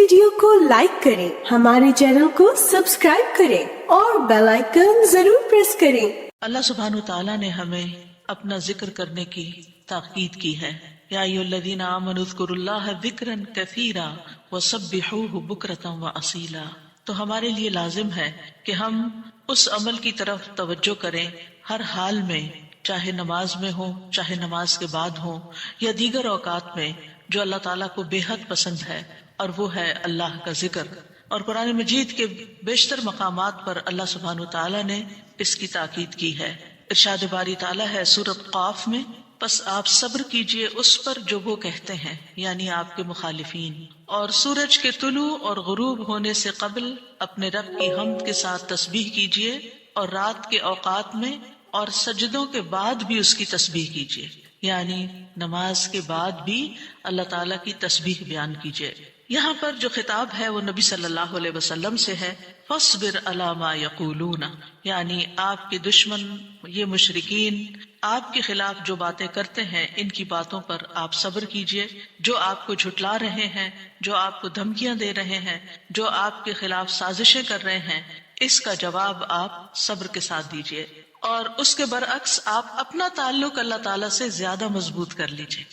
Video کو like کریں، ہمارے چینل کو سبسکرائب کریں اور بیل آئیکن ضرور پریس کریں۔ اللہ سبحانہ وتعالیٰ نے ہمیں اپنا ذکر کرنے کی تاکید کی ہے۔ یا ایھا الذین آمنوا اذکروا اللہ ذکرا کثیرا وسبحوہ بکرۃ واصیلا۔ تو ہمارے لیے لازم ہے کہ ہم اس عمل کی طرف توجہ کریں ہر حال میں، چاہے نماز میں ہو، چاہے نماز کے بعد ہو، یا دیگر اوقات میں، جو اللہ تعالیٰ کو بے حد پسند ہے، اور وہ ہے اللہ کا ذکر۔ اور قرآن مجید کے بیشتر مقامات پر اللہ سبحانہ وتعالیٰ نے اس کی تاکید کی ہے۔ ارشاد باری تعالیٰ ہے سورۃ قاف میں، پس آپ صبر کیجئے اس پر جو وہ کہتے ہیں، یعنی آپ کے مخالفین، اور سورج کے طلوع اور غروب ہونے سے قبل اپنے رب کی حمد کے ساتھ تسبیح کیجئے، اور رات کے اوقات میں اور سجدوں کے بعد بھی اس کی تسبیح کیجئے، یعنی نماز کے بعد بھی اللہ تعالیٰ کی تسبیح بیان کیجئے۔ یہاں پر جو خطاب ہے وہ نبی صلی اللہ علیہ وسلم سے ہے۔ فاصبر علی ما یقولون، یعنی آپ کے دشمن یہ مشرکین آپ کے خلاف جو باتیں کرتے ہیں، ان کی باتوں پر آپ صبر کیجئے۔ جو آپ کو جھٹلا رہے ہیں، جو آپ کو دھمکیاں دے رہے ہیں، جو آپ کے خلاف سازشیں کر رہے ہیں، اس کا جواب آپ صبر کے ساتھ دیجئے، اور اس کے برعکس آپ اپنا تعلق اللہ تعالیٰ سے زیادہ مضبوط کر لیجئے۔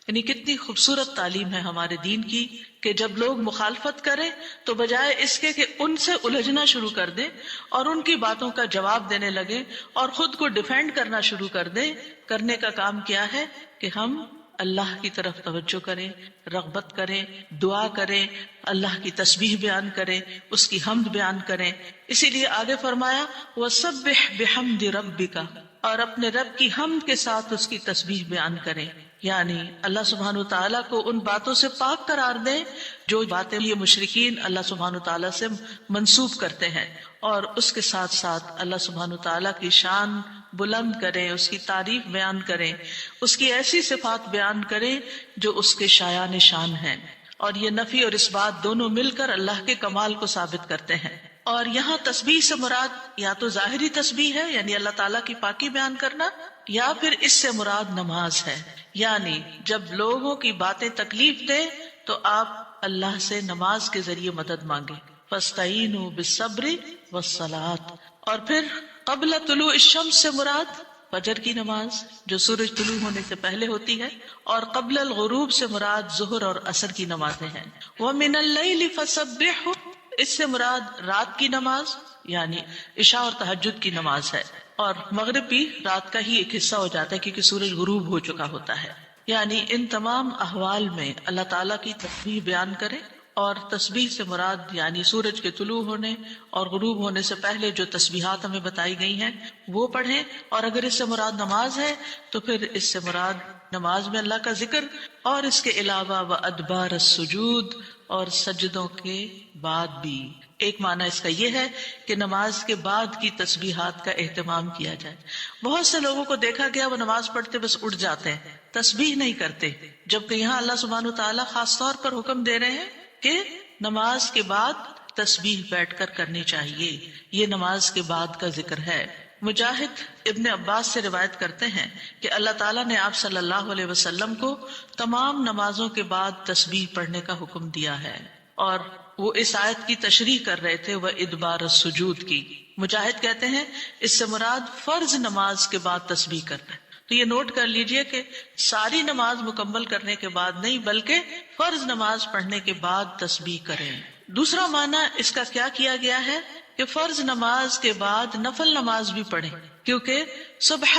یعنی کتنی خوبصورت تعلیم ہے ہمارے دین کی کہ جب لوگ مخالفت کریں تو بجائے اس کے کہ ان سے الجھنا شروع کر دیں اور ان کی باتوں کا جواب دینے لگیں اور خود کو ڈیفینڈ کرنا شروع کر دیں، کرنے کا کام کیا ہے کہ ہم اللہ کی طرف توجہ کریں، رغبت کریں، دعا کریں، اللہ کی تسبیح بیان کریں، اس کی حمد بیان کریں۔ اسی لیے آگے فرمایا وَسَبِّحْ بِحَمْدِ رَبِّكَ، اور اپنے رب کی حمد کے ساتھ اس کی تسبیح بیان کریں، یعنی اللہ سبحانہ وتعالیٰ کو ان باتوں سے پاک قرار دیں جو باتیں یہ مشرکین اللہ سبحانہ وتعالیٰ سے منسوب کرتے ہیں، اور اس کے ساتھ ساتھ اللہ سبحانہ وتعالیٰ کی شان بلند کریں، اس کی تعریف بیان کریں، اس کی ایسی صفات بیان کریں جو اس کے شایان شان ہیں۔ اور یہ نفی اور اس بات دونوں مل کر اللہ کے کمال کو ثابت کرتے ہیں۔ اور یہاں تسبیح سے مراد یا تو ظاہری تسبیح ہے، یعنی اللہ تعالیٰ کی پاکی بیان کرنا، یا پھر اس سے مراد نماز ہے، یعنی جب لوگوں کی باتیں تکلیف دیں تو آپ اللہ سے نماز کے ذریعے مدد مانگیں۔ فَاسْتَعِینُوا بِالصَّبْرِ وَالصَّلَاةِ، اور پھر قبل طلوع الشمس سے مراد فجر کی نماز جو سورج طلوع ہونے سے پہلے ہوتی ہے، اور قبل الغروب سے مراد ظہر اور عصر کی نمازیں ہیں۔ وَمِنَ اللَّيْلِ فَسَبِّحْهُ، اس سے مراد رات کی نماز یعنی عشاء اور تہجد کی نماز ہے، اور مغرب بھی رات کا ہی ایک حصہ ہو جاتا ہے کیونکہ سورج غروب ہو چکا ہوتا ہے۔ یعنی ان تمام احوال میں اللہ تعالیٰ کی تسبیح بیان کریں، اور تسبیح سے مراد یعنی سورج کے طلوع ہونے اور غروب ہونے سے پہلے جو تسبیحات ہمیں بتائی گئی ہیں وہ پڑھیں، اور اگر اس سے مراد نماز ہے تو پھر اس سے مراد نماز میں اللہ کا ذکر، اور اس کے علاوہ وَأَدْبَارَ السُّجُودِ، اور سجدوں کے بعد بھی۔ ایک معنی اس کا یہ ہے کہ نماز کے بعد کی تسبیحات کا اہتمام کیا جائے۔ بہت سے لوگوں کو دیکھا گیا وہ نماز پڑھتے بس اٹھ جاتے ہیں، تسبیح نہیں کرتے، جبکہ یہاں اللہ سبحانہ وتعالیٰ خاص طور پر حکم دے رہے ہیں کہ نماز کے بعد تسبیح بیٹھ کر کرنی چاہیے، یہ نماز کے بعد کا ذکر ہے۔ مجاہد ابن عباس سے روایت کرتے ہیں کہ اللہ تعالیٰ نے آپ صلی اللہ علیہ وسلم کو تمام نمازوں کے بعد تسبیح پڑھنے کا حکم دیا ہے، اور وہ اس آیت کی تشریح کر رہے تھے وَإِدْبَارَ السُّجُودِ کی۔ مجاہد کہتے ہیں اس سے مراد فرض نماز کے بعد تسبیح کرنا ہے۔ تو یہ نوٹ کر لیجئے کہ ساری نماز مکمل کرنے کے بعد نہیں بلکہ فرض نماز پڑھنے کے بعد تسبیح کریں۔ دوسرا معنی اس کا کیا کیا گیا ہے کہ فرض نماز کے بعد نفل نماز بھی پڑھیں، کیونکہ صبح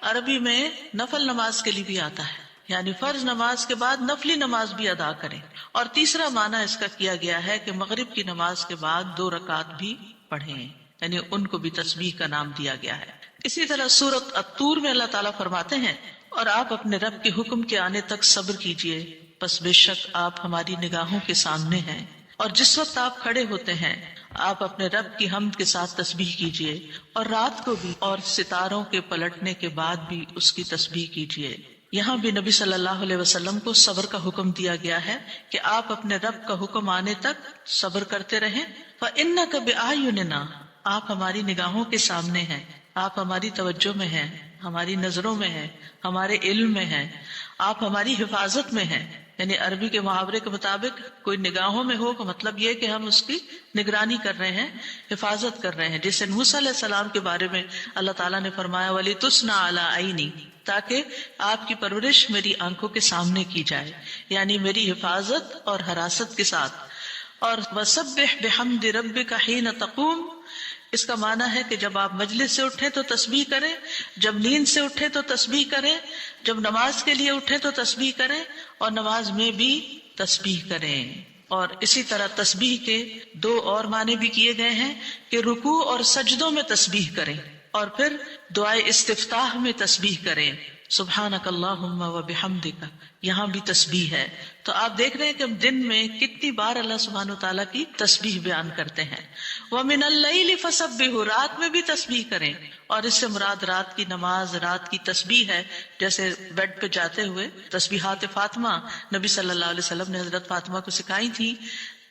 عربی میں نفل نماز کے لیے بھی آتا ہے، یعنی فرض نماز کے بعد نفلی نماز بھی ادا کریں۔ اور تیسرا معنی اس کا کیا گیا ہے کہ مغرب کی نماز کے بعد 2 رکعت بھی پڑھیں، یعنی ان کو بھی تسبیح کا نام دیا گیا ہے۔ اسی طرح سورۃ الطور میں اللہ تعالیٰ فرماتے ہیں اور آپ اپنے رب کے حکم کے آنے تک صبر کیجئے، پس بے شک آپ ہماری نگاہوں کے سامنے ہیں، اور جس وقت آپ کھڑے ہوتے ہیں آپ اپنے رب کی حمد کے ساتھ تسبیح کیجئے، اور رات کو بھی اور ستاروں کے پلٹنے کے بعد بھی اس کی تسبیح کیجئے۔ یہاں بھی نبی صلی اللہ علیہ وسلم کو صبر کا حکم دیا گیا ہے کہ آپ اپنے رب کا حکم آنے تک صبر کرتے رہیں۔ فَإِنَّكَ بِأَعْيُنِنَا، آپ ہماری نگاہوں کے سامنے ہیں، آپ ہماری توجہ میں ہیں۔ ہماری نظروں میں ہے، ہمارے علم میں ہے، آپ ہماری حفاظت میں ہیں. یعنی عربی کے محاورے کے مطابق کوئی نگاہوں میں ہو کا مطلب یہ کہ ہم اس کی نگرانی کر رہے ہیں، حفاظت کر رہے ہیں. جیسے موسیٰ علیہ السلام کے بارے میں اللہ تعالیٰ نے فرمایا وَلِتُصْنَعَ عَلَىٰ عَيْنِي، تاکہ آپ کی پرورش میری آنکھوں کے سامنے کی جائے، یعنی میری حفاظت اور حراست کے ساتھ. اور وَسَبِّحْ بِحَمْدِ رَبِّكَ حِينَ تَقُومُ، اس کا معنی ہے کہ جب آپ مجلس سے اٹھیں تو تسبیح کریں، جب نیند سے اٹھیں تو تسبیح کریں، جب نماز کے لیے اٹھیں تو تسبیح کریں، اور نماز میں بھی تسبیح کریں. اور اسی طرح تسبیح کے دو اور معنی بھی کیے گئے ہیں کہ رکوع اور سجدوں میں تسبیح کریں، اور پھر دعائے استفتاح میں تسبیح کریں، سبحانک اللہم و بحمدک، یہاں بھی تسبیح ہے. تو آپ دیکھ رہے ہیں کہ ہم دن میں کتنی بار اللہ سبحانہ وتعالیٰ کی تسبیح بیان کرتے ہیں. وَمِنَ اللَّيْلِ فَسَبِّحُ، رات میں بھی تسبیح کریں، اور اس سے مراد رات کی نماز، رات کی تسبیح ہے. جیسے بیڈ پہ جاتے ہوئے تسبیحات فاطمہ نبی صلی اللہ علیہ وسلم نے حضرت فاطمہ کو سکھائی تھی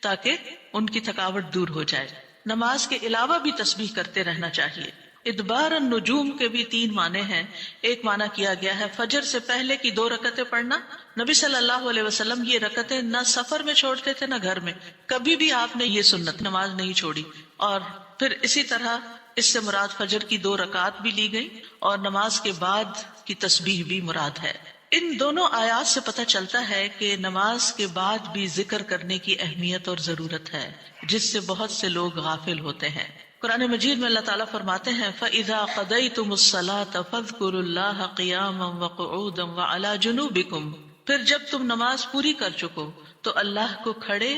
تاکہ ان کی تھکاوٹ دور ہو جائے. نماز کے علاوہ بھی تسبیح کرتے رہنا چاہیے. ادبار النجوم کے بھی 3 معنی ہیں. ایک معنی کیا گیا ہے فجر سے پہلے کی 2 رکعتیں پڑھنا. نبی صلی اللہ علیہ وسلم یہ رکعتیں نہ سفر میں چھوڑتے تھے نہ گھر میں، کبھی بھی آپ نے یہ سنت نماز نہیں چھوڑی. اور پھر اسی طرح اس سے مراد فجر کی 2 رکعات بھی لی گئی، اور نماز کے بعد کی تسبیح بھی مراد ہے. ان دونوں آیات سے پتہ چلتا ہے کہ نماز کے بعد بھی ذکر کرنے کی اہمیت اور ضرورت ہے، جس سے بہت سے لوگ غافل ہوتے ہیں. قرآن مجید میں اللہ تعالیٰ فرماتے ہیں فَإِذَا قَضَيْتُمُ الصَّلَاةَ فَاذْكُرُوا اللَّهَ قِيَامًا وَقُعُودًا وَعَلَى جُنُوبِكُمْ، پھر جب تم نماز پوری کر چکو تو اللہ کو کھڑے،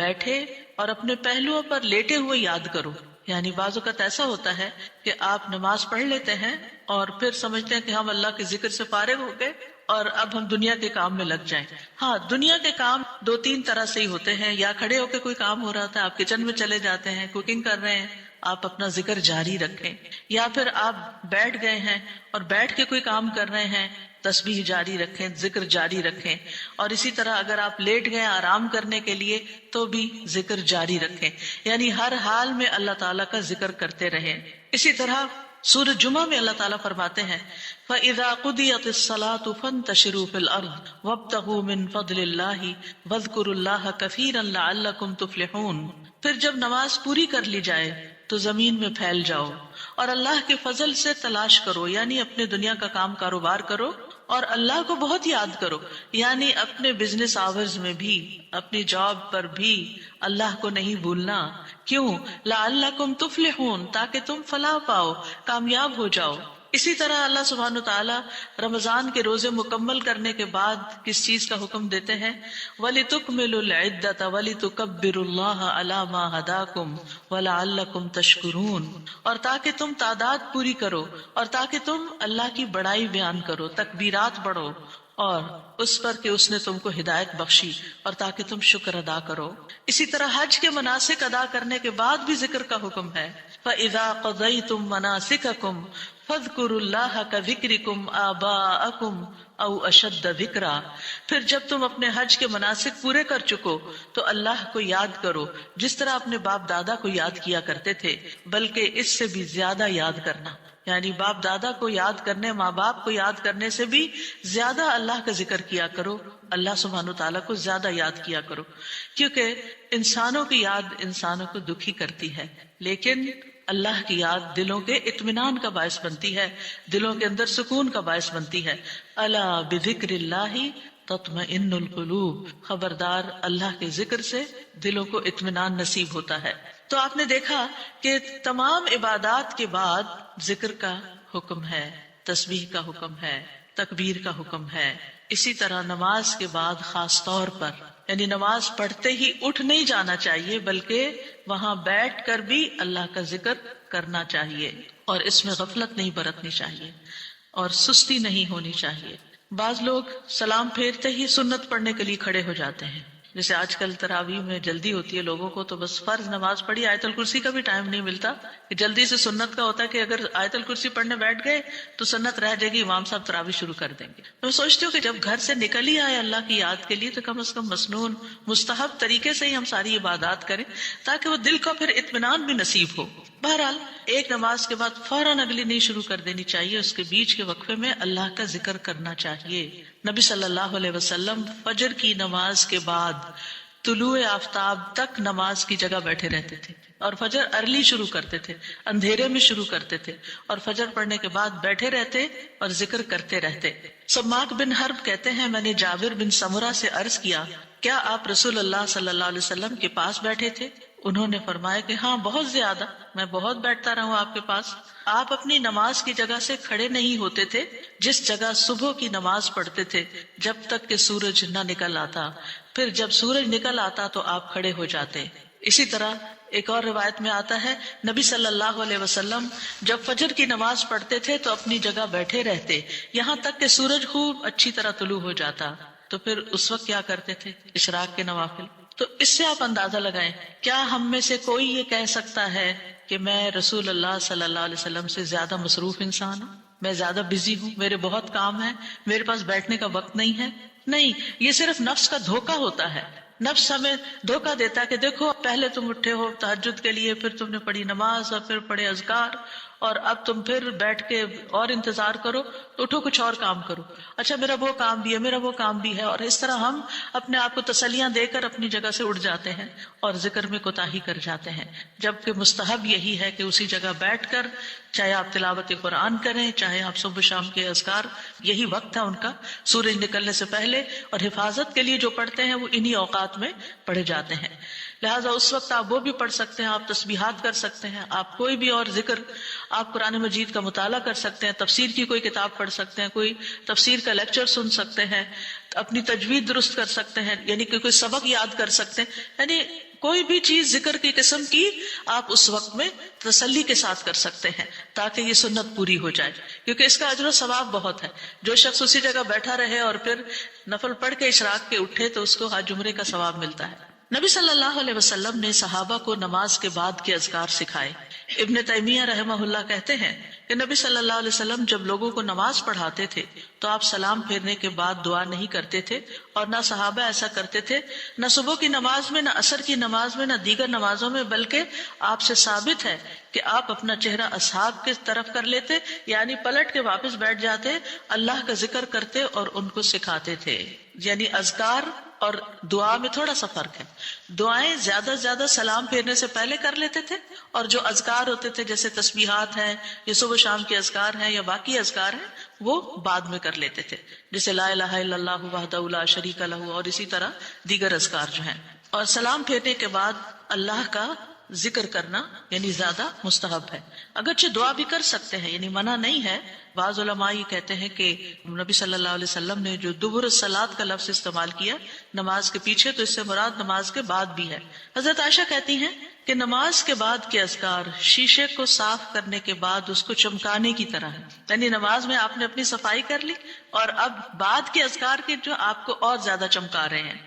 بیٹھے اور اپنے پہلوؤں پر لیٹے ہوئے یاد کرو. یعنی بعض اوقات ایسا ہوتا ہے کہ آپ نماز پڑھ لیتے ہیں اور پھر سمجھتے ہیں کہ ہم اللہ کے ذکر سے فارغ ہو گئے اور اب ہم دنیا کے کام میں لگ جائیں. ہاں، دنیا کے کام 2-3 طرح سے ہی ہوتے ہیں. یا کھڑے ہو کے کوئی کام ہو رہا تھا، آپ کچن میں چلے جاتے ہیں، کوکنگ کر رہے ہیں، آپ اپنا ذکر جاری رکھیں. یا پھر آپ بیٹھ گئے ہیں اور بیٹھ کے کوئی کام کر رہے ہیں، تسبیح جاری رکھیں، ذکر جاری رکھیں. اور اسی طرح اگر آپ لیٹ گئے آرام کرنے کے لیے تو بھی ذکر جاری رکھیں. یعنی ہر حال میں اللہ تعالیٰ کا ذکر کرتے رہیں. اسی طرح سورۃ جمعہ میں اللہ تعالیٰ فرماتے ہیں فَإِذَا قُضِيَتِ الصَّلَاةُ فَانتَشِرُوا فِي الْأَرْضِ وَابْتَغُوا مِن فَضْلِ اللَّهِ وَاذْكُرُوا اللَّهَ كَثِيرًا لَعَلَّكُمْ تُفْلِحُونَ. پھر جب نماز پوری کر لی جائے تو زمین میں پھیل جاؤ اور اللہ کے فضل سے تلاش کرو، یعنی اپنے دنیا کا کام کاروبار کرو اور اللہ کو بہت یاد کرو. یعنی اپنے بزنس آورز میں بھی، اپنی جاب پر بھی اللہ کو نہیں بھولنا. کیوں؟ لعلکم تفلحون، تاکہ تم فلاح پاؤ، کامیاب ہو جاؤ. اسی طرح اللہ سبحانہ وتعالیٰ رمضان کے روزے مکمل کرنے کے بعد کس چیز کا حکم دیتے ہیں وَلِتُكْمِلُوا الْعِدَّةَ وَلِتُكَبِّرُوا اللَّهَ عَلَى مَا هَدَاكُمْ وَلَعَلَّكُمْ تَشْكُرُونَ. اور تاکہ تم تعداد پوری کرو، اور تاکہ تم اللہ کی بڑائی بیان کرو، تکبیرات پڑھو، اور اس پر کہ اس نے تم کو ہدایت بخشی، اور تاکہ تم شکر ادا کرو. اسی طرح حج کے مناسک ادا کرنے کے بعد بھی ذکر کا حکم ہے فَإِذَا قَضَيْتُم مَّنَاسِكَكُمْ فَاذْكُرُوا اللَّهَ كَذِكْرِكُمْ آبَاءَكُمْ أَوْ أَشَدَّ ذِكْرًا. پھر جب تم اپنے حج کے مناسک پورے کر چکو تو اللہ کو یاد کرو جس طرح اپنے باپ دادا کو یاد کیا کرتے تھے، بلکہ اس سے بھی زیادہ یاد کرنا. یعنی باپ دادا کو یاد کرنے، ماں باپ کو یاد کرنے سے بھی زیادہ اللہ کا ذکر کیا کرو، اللہ سبحانہ تعالیٰ کو زیادہ یاد کیا کرو. کیونکہ انسانوں کی یاد انسانوں کو دکھی کرتی ہے، لیکن اللہ کی یاد دلوں کے اطمینان کا باعث بنتی ہے، دلوں کے اندر سکون کا باعث بنتی ہے. الا بذکر اللہ تطمئن القلوب، خبردار اللہ کے ذکر سے دلوں کو اطمینان نصیب ہوتا ہے. تو آپ نے دیکھا کہ تمام عبادات کے بعد ذکر کا حکم ہے، تسبیح کا حکم ہے، تکبیر کا حکم ہے. اسی طرح نماز کے بعد خاص طور پر، یعنی نماز پڑھتے ہی اٹھ نہیں جانا چاہیے، بلکہ وہاں بیٹھ کر بھی اللہ کا ذکر کرنا چاہیے، اور اس میں غفلت نہیں برتنی چاہیے اور سستی نہیں ہونی چاہیے. بعض لوگ سلام پھیرتے ہی سنت پڑھنے کے لیے کھڑے ہو جاتے ہیں، جیسے آج کل تراویح میں جلدی ہوتی ہے لوگوں کو، تو بس فرض نماز پڑھی، آیت الکرسی کا بھی ٹائم نہیں ملتا کہ جلدی سے سنت کا ہوتا ہے کہ اگر آیت الکرسی پڑھنے بیٹھ گئے تو سنت رہ جائے گی، امام صاحب تراویح شروع کر دیں گے۔ میں سوچتی ہوں کہ جب گھر سے نکل ہی آئے اللہ کی یاد کے لیے تو کم از کم مسنون مستحب طریقے سے ہی ہم ساری عبادات کریں تاکہ وہ دل کو پھر اطمینان بھی نصیب ہو۔ بہرحال ایک نماز کے بعد فوراً اگلی نہیں شروع کر دینی چاہیے، اس کے بیچ کے وقفے میں اللہ کا ذکر کرنا چاہیے۔ نبی صلی اللہ علیہ وسلم فجر کی نماز کے بعد طلوع آفتاب تک نماز کی جگہ بیٹھے رہتے تھے، اور فجر ارلی شروع کرتے تھے، اندھیرے میں شروع کرتے تھے، اور فجر پڑھنے کے بعد بیٹھے رہتے اور ذکر کرتے رہتے۔ سماک بن حرب کہتے ہیں میں نے جابر بن سمرہ سے عرض کیا کیا آپ رسول اللہ صلی اللہ علیہ وسلم کے پاس بیٹھے تھے؟ انہوں نے فرمایا کہ ہاں بہت زیادہ، میں بہت بیٹھتا رہا ہوں آپ کے پاس۔ آپ اپنی نماز کی جگہ سے کھڑے نہیں ہوتے تھے جس جگہ صبح کی نماز پڑھتے تھے جب تک کہ سورج نہ نکل آتا، پھر جب سورج نکل آتا تو آپ کھڑے ہو جاتے۔ اسی طرح ایک اور روایت میں آتا ہے نبی صلی اللہ علیہ وسلم جب فجر کی نماز پڑھتے تھے تو اپنی جگہ بیٹھے رہتے یہاں تک کہ سورج خوب اچھی طرح طلوع ہو جاتا، تو پھر اس وقت کیا کرتے تھے؟ اشراق کے نوافل۔ تو اس سے آپ اندازہ لگائیں کیا ہم میں سے کوئی یہ کہہ سکتا ہے کہ میں رسول اللہ صلی اللہ علیہ وسلم سے زیادہ مصروف انسان ہوں، میں زیادہ بزی ہوں، میرے بہت کام ہیں، میرے پاس بیٹھنے کا وقت نہیں ہے؟ نہیں، یہ صرف نفس کا دھوکہ ہوتا ہے۔ نفس ہمیں دھوکہ دیتا ہے کہ دیکھو پہلے تم اٹھے ہو تہجد کے لیے، پھر تم نے پڑھی نماز اور پھر پڑھے اذکار، اور اب تم پھر بیٹھ کے اور انتظار کرو، اٹھو کچھ اور کام کرو، اچھا میرا وہ کام بھی ہے، میرا وہ کام بھی ہے، اور اس طرح ہم اپنے آپ کو تسلیاں دے کر اپنی جگہ سے اٹھ جاتے ہیں اور ذکر میں کوتاہی کر جاتے ہیں، جبکہ مستحب یہی ہے کہ اسی جگہ بیٹھ کر چاہے آپ تلاوت قرآن کریں، چاہے آپ صبح شام کے اذکار، یہی وقت ہے ان کا سورج نکلنے سے پہلے، اور حفاظت کے لیے جو پڑھتے ہیں وہ انہی اوقات میں پڑھے جاتے ہیں۔ لہٰذا اس وقت آپ وہ بھی پڑھ سکتے ہیں، آپ تسبیحات کر سکتے ہیں، آپ کوئی بھی اور ذکر، آپ قرآن مجید کا مطالعہ کر سکتے ہیں، تفسیر کی کوئی کتاب پڑھ سکتے ہیں، کوئی تفسیر کا لیکچر سن سکتے ہیں، اپنی تجوید درست کر سکتے ہیں، یعنی کہ کوئی سبق یاد کر سکتے ہیں، یعنی کوئی بھی چیز ذکر کی قسم کی آپ اس وقت میں تسلی کے ساتھ کر سکتے ہیں تاکہ یہ سنت پوری ہو جائے، کیونکہ اس کا اجر و ثواب بہت ہے۔ جو شخص اسی جگہ بیٹھا رہے اور پھر نفل پڑھ کے اشراق کے اٹھے تو اس کو حج عمرے کا ثواب ملتا ہے۔ نبی صلی اللہ علیہ وسلم نے صحابہ کو نماز کے بعد کے اذکار سکھائے۔ ابن تیمیہ رحمہ اللہ کہتے ہیں کہ نبی صلی اللہ علیہ وسلم جب لوگوں کو نماز پڑھاتے تھے تو آپ سلام پھیرنے کے بعد دعا نہیں کرتے تھے، اور نہ صحابہ ایسا کرتے تھے، نہ صبح کی نماز میں، نہ عصر کی نماز میں، نہ دیگر نمازوں میں، بلکہ آپ سے ثابت ہے کہ آپ اپنا چہرہ اصحاب کی طرف کر لیتے، یعنی پلٹ کے واپس بیٹھ جاتے، اللہ کا ذکر کرتے اور ان کو سکھاتے تھے۔ یعنی اذکار اور دعا میں تھوڑا سا فرق ہے۔ دعائیں زیادہ سے زیادہ سلام پھیرنے سے پہلے کر لیتے تھے، اور جو اذکار ہوتے تھے جیسے تسبیحات ہیں یا صبح شام کے اذکار ہیں یا باقی اذکار ہیں وہ بعد میں کر لیتے تھے، جیسے لا الہ الا اللہ وحدہ لا شریک لہ، اور اسی طرح دیگر اذکار جو ہیں۔ اور سلام پھیرنے کے بعد اللہ کا ذکر کرنا یعنی زیادہ مستحب ہے، اگرچہ دعا بھی کر سکتے ہیں، یعنی منع نہیں ہے۔ بعض علماء یہ کہتے ہیں کہ نبی صلی اللہ علیہ وسلم نے جو دبر الصلاۃ کا لفظ استعمال کیا نماز کے پیچھے، تو اس سے مراد نماز کے بعد بھی ہے۔ حضرت عائشہ کہتی ہیں کہ نماز کے بعد کے اذکار شیشے کو صاف کرنے کے بعد اس کو چمکانے کی طرح ہے، یعنی نماز میں آپ نے اپنی صفائی کر لی اور اب بعد کے اذکار کے جو آپ کو اور زیادہ چمکا رہے ہیں۔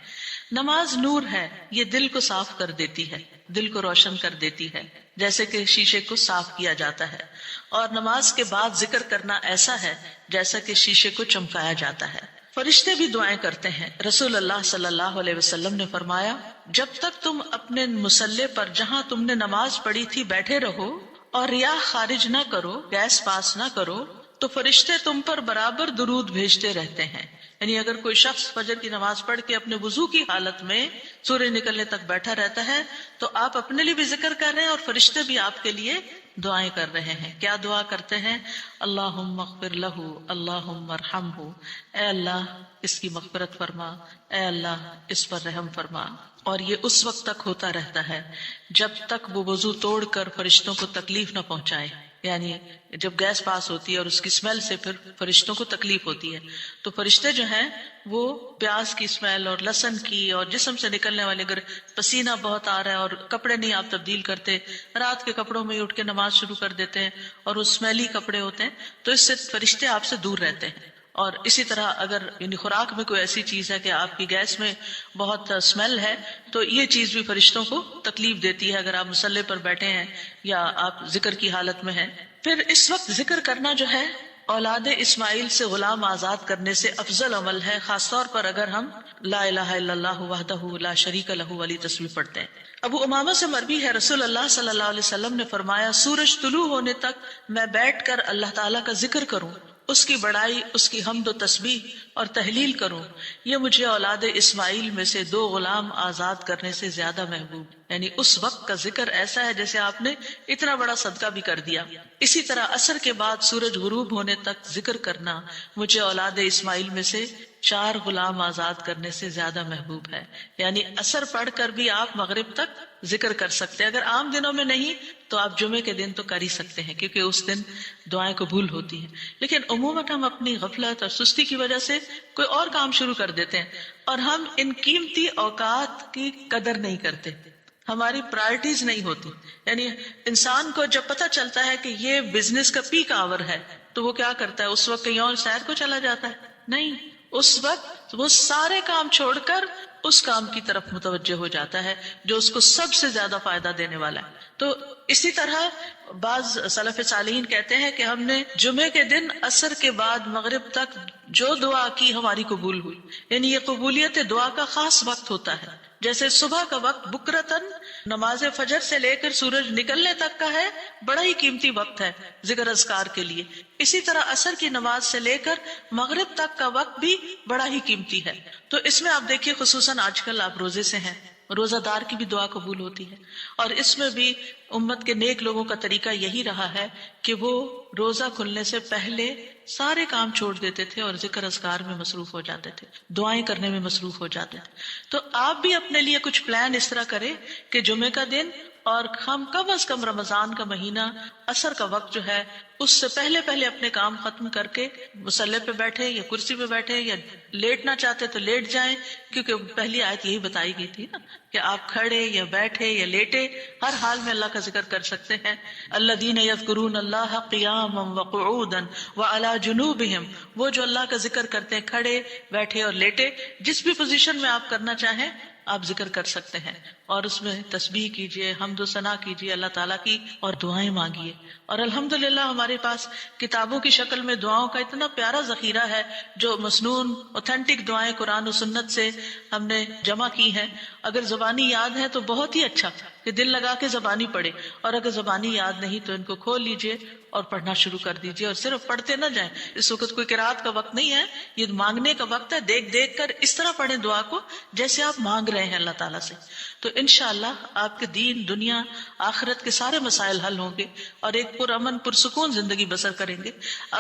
نماز نور ہے، یہ دل کو صاف کر دیتی ہے، دل کو روشن کر دیتی ہے، جیسے کہ شیشے کو صاف کیا جاتا ہے، اور نماز کے بعد ذکر کرنا ایسا ہے جیسا کہ شیشے کو چمکایا جاتا ہے۔ فرشتے بھی دعائیں کرتے ہیں۔ رسول اللہ صلی اللہ علیہ وسلم نے فرمایا جب تک تم اپنے مصلی پر جہاں تم نے نماز پڑھی تھی بیٹھے رہو اور ریاح خارج نہ کرو، گیس پاس نہ کرو، تو فرشتے تم پر برابر درود بھیجتے رہتے ہیں۔ یعنی اگر کوئی شخص فجر کی نماز پڑھ کے اپنے وضو کی حالت میں سورج نکلنے تک بیٹھا رہتا ہے تو آپ اپنے لیے بھی ذکر کر رہے ہیں اور فرشتے بھی آپ کے لیے دعائیں کر رہے ہیں۔ کیا دعا کرتے ہیں؟ اللہم اغفر لہ، اللہم ارحمہ، اے اللہ اس کی مغفرت فرما، اے اللہ اس پر رحم فرما۔ اور یہ اس وقت تک ہوتا رہتا ہے جب تک وہ وضو توڑ کر فرشتوں کو تکلیف نہ پہنچائے، یعنی جب گیس پاس ہوتی ہے اور اس کی اسمیل سے پھر فرشتوں کو تکلیف ہوتی ہے، تو فرشتے جو ہیں وہ پیاز کی اسمیل اور لہسن کی اور جسم سے نکلنے والے، اگر پسینہ بہت آ رہا ہے اور کپڑے نہیں آپ تبدیل کرتے، رات کے کپڑوں میں اٹھ کے نماز شروع کر دیتے ہیں اور وہ اسمیلی کپڑے ہوتے ہیں، تو اس سے فرشتے آپ سے دور رہتے ہیں اور اسی طرح اگر یعنی خوراک میں کوئی ایسی چیز ہے کہ آپ کی گیس میں بہت اسمیل ہے تو یہ چیز بھی فرشتوں کو تکلیف دیتی ہے اگر آپ مصلی پر بیٹھے ہیں یا آپ ذکر کی حالت میں ہیں. پھر اس وقت ذکر کرنا جو ہے اولاد اسماعیل سے غلام آزاد کرنے سے افضل عمل ہے، خاص طور پر اگر ہم لا الہ الا اللہ وحدہ لا شریک لہ والی تسبیح پڑھتے ہیں. ابو امامہ سے مروی ہے رسول اللہ صلی اللہ علیہ وسلم نے فرمایا سورج طلوع ہونے تک میں بیٹھ کر اللہ تعالیٰ کا ذکر کروں، اس کی بڑائی، اس کی حمد و تسبیح اور تحلیل کروں، یہ مجھے اولاد اسماعیل میں سے 2 غلام آزاد کرنے سے زیادہ محبوب. یعنی اس وقت کا ذکر ایسا ہے جیسے آپ نے اتنا بڑا صدقہ بھی کر دیا. اسی طرح عصر کے بعد سورج غروب ہونے تک ذکر کرنا مجھے اولاد اسماعیل میں سے 4 غلام آزاد کرنے سے زیادہ محبوب ہے. یعنی عصر پڑھ کر بھی آپ مغرب تک ذکر کر سکتے ہیں. اگر عام دنوں میں نہیں تو آپ جمعے کے دن تو کر ہی سکتے ہیں کیونکہ اس دن دعائیں قبول ہوتی ہیں. لیکن عموماً ہم اپنی غفلت اور سستی کی وجہ سے کوئی اور کام شروع کر دیتے ہیں اور ہم ان قیمتی اوقات کی قدر نہیں کرتے، ہماری پرائرٹیز نہیں ہوتی. یعنی انسان کو جب پتہ چلتا ہے کہ یہ بزنس کا پیک آور ہے تو وہ کیا کرتا ہے؟ اس وقت کہیں اور سیر کو چلا جاتا ہے؟ نہیں، اس وقت وہ سارے کام چھوڑ کر اس کام کی طرف متوجہ ہو جاتا ہے جو اس کو سب سے زیادہ فائدہ دینے والا ہے. تو اسی طرح بعض سلف صالحین کہتے ہیں کہ ہم نے جمعے کے دن عصر کے بعد مغرب تک جو دعا کی ہماری قبول ہوئی. یعنی یہ قبولیت دعا کا خاص وقت ہوتا ہے. جیسے صبح کا وقت بکرتن نماز فجر سے لے کر سورج نکلنے تک کا ہے، بڑا ہی قیمتی وقت ہے ذکر اذکار کے لیے. اسی طرح عصر کی نماز سے لے کر مغرب تک کا وقت بھی بڑا ہی قیمتی ہے. تو اس میں آپ دیکھیے خصوصاً آج کل آپ روزے سے ہیں، روزہ دار کی بھی دعا قبول ہوتی ہے. اور اس میں بھی امت کے نیک لوگوں کا طریقہ یہی رہا ہے کہ وہ روزہ کھلنے سے پہلے سارے کام چھوڑ دیتے تھے اور ذکر اذکار میں مصروف ہو جاتے تھے، دعائیں کرنے میں مصروف ہو جاتے تھے. تو آپ بھی اپنے لیے کچھ پلان اس طرح کریں کہ جمعے کا دن اور ہم کم از کم رمضان کا مہینہ عصر کا وقت جو ہے اس سے پہلے پہلے اپنے کام ختم کر کے مصلی پہ بیٹھے یا کرسی پہ بیٹھے یا لیٹنا چاہتے تو لیٹ جائیں، کیونکہ پہلی آیت یہی بتائی گئی تھی نا کہ آپ کھڑے یا بیٹھے یا لیٹے ہر حال میں اللہ کا ذکر کر سکتے ہیں. الذین یذکرون اللہ قیاما وقعودا وعلی جنوبہم، وہ جو اللہ کا ذکر کرتے ہیں کھڑے بیٹھے اور لیٹے، جس بھی پوزیشن میں آپ کرنا چاہیں آپ ذکر کر سکتے ہیں. اور اس میں تسبیح کیجئے، حمد و ثنا کیجئے اللہ تعالیٰ کی اور دعائیں مانگیے. اور الحمدللہ ہمارے پاس کتابوں کی شکل میں دعاؤں کا اتنا پیارا ذخیرہ ہے جو مسنون اوتھینٹک دعائیں قرآن و سنت سے ہم نے جمع کی ہیں. اگر زبانی یاد ہے تو بہت ہی اچھا کہ دل لگا کے زبانی پڑھے، اور اگر زبانی یاد نہیں تو ان کو کھول لیجئے اور پڑھنا شروع کر دیجئے. اور صرف پڑھتے نہ جائیں، اس وقت کوئی قرات کا وقت نہیں ہے، یہ مانگنے کا وقت ہے. دیکھ دیکھ کر اس طرح پڑھیں دعا کو جیسے آپ مانگ رہے ہیں اللہ تعالیٰ سے. تو انشاءاللہ آپ کے دین دنیا آخرت کے سارے مسائل حل ہوں گے اور ایک پرامن پرسکون زندگی بسر کریں گے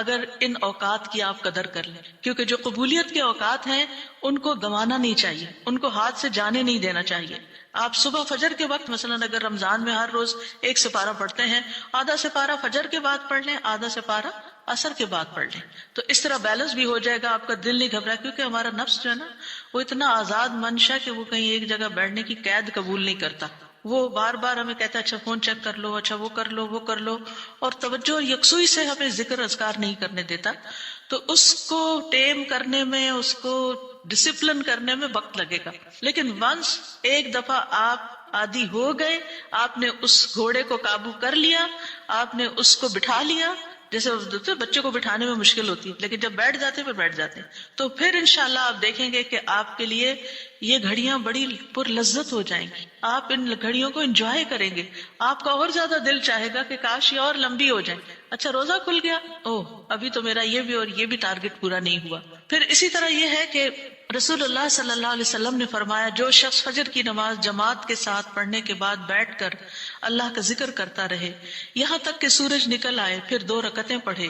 اگر ان اوقات کی آپ قدر کر لیں. کیونکہ جو قبولیت کے اوقات ہیں ان کو گنوانا نہیں چاہیے، ان کو ہاتھ سے جانے نہیں دینا چاہیے. آپ صبح فجر کے وقت مثلا اگر رمضان میں ہر روز 1 سپارہ پڑھتے ہیں، آدھا سپارہ فجر کے بعد پڑھ لیں، آدھا سپارہ عصر کے بعد پڑھ لیں. تو اس طرح بیلنس بھی ہو جائے گا، آپ کا دل نہیں گھبرائے. کیونکہ ہمارا نفس جو ہے نا وہ اتنا آزاد منشا کہ وہ کہیں ایک جگہ بیٹھنے کی قید قبول نہیں کرتا. وہ بار بار ہمیں کہتا ہے اچھا فون چیک کر لو، اچھا وہ کر لو وہ کر لو، اور توجہ اور یکسوئی سے ہمیں ذکر اذکار نہیں کرنے دیتا. تو اس کو ٹیم کرنے میں، اس کو ڈسپلن کرنے میں وقت لگے گا. لیکن ونس ایک دفعہ آپ عادی ہو گئے، آپ نے اس گھوڑے کو قابو کر لیا، آپ نے اس کو بٹھا لیا. جیسے بچے کو بٹھانے میں مشکل ہوتی ہے لیکن جب بیٹھ جاتے ہیں پھر بیٹھ جاتے ہیں. تو پھر انشاءاللہ آپ دیکھیں گے کہ آپ کے لیے یہ گھڑیاں بڑی پر لذت ہو جائیں گی. آپ ان گھڑیوں کو انجوائے کریں گے. آپ کا اور زیادہ دل چاہے گا کہ کاش یہ اور لمبی ہو جائیں. اچھا روزہ کھل گیا، ابھی تو میرا یہ بھی اور یہ بھی ٹارگٹ پورا نہیں ہوا. پھر اسی طرح یہ ہے کہ رسول اللہ صلی اللہ علیہ وسلم نے فرمایا جو شخص فجر کی نماز جماعت کے ساتھ پڑھنے کے بعد بیٹھ کر اللہ کا ذکر کرتا رہے یہاں تک کہ سورج نکل آئے پھر 2 رکعتیں پڑھے،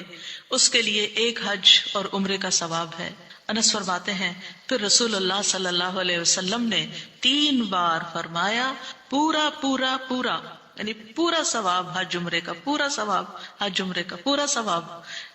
اس کے لیے 1 حج اور عمرے کا ثواب ہے. انس فرماتے ہیں پھر رسول اللہ صلی اللہ علیہ وسلم نے 3 بار فرمایا پورا پورا پورا، یعنی پورا ثواب حج عمرے کا، پورا ثواب حج عمرے کا، پورا ثواب.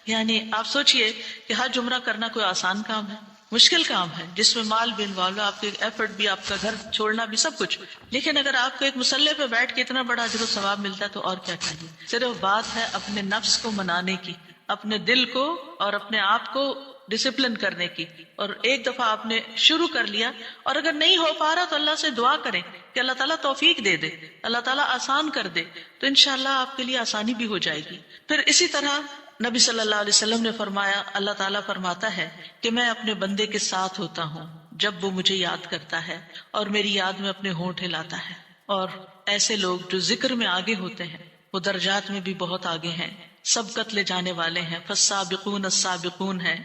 یعنی آپ سوچئے کہ حج عمرہ کرنا کوئی آسان کام ہے؟ مشکل کام ہے جس میں مال بھی انوالو، آپ کے ایفرٹ بھی، آپ کا گھر چھوڑنا بھی، سب کچھ. لیکن اگر آپ کو ایک مصلی پہ بیٹھ کے اتنا بڑا اجر و ثواب ملتا ہے تو اور کیا چاہیے. صرف بات ہے اپنے نفس کو منانے کی، اپنے دل کو اور اپنے آپ کو ڈسپلن کرنے کی. اور ایک دفعہ آپ نے شروع کر لیا اور اگر نہیں ہو پا رہا تو اللہ سے دعا کریں کہ اللہ تعالیٰ توفیق دے دے، اللہ تعالیٰ آسان کر دے، تو انشاءاللہ آپ کے لیے آسانی بھی ہو جائے گی. پھر اسی طرح نبی صلی اللہ علیہ وسلم نے فرمایا، اللہ تعالیٰ فرماتا ہے کہ میں اپنے بندے کے ساتھ ہوتا ہوں جب وہ مجھے یاد کرتا ہے اور میری یاد میں اپنے ہونٹ ہلاتا ہے. اور ایسے لوگ جو ذکر میں آگے ہوتے ہیں وہ درجات میں بھی بہت آگے ہیں، سبقت لے جانے والے ہیں، فالسابقون السابقون ہیں.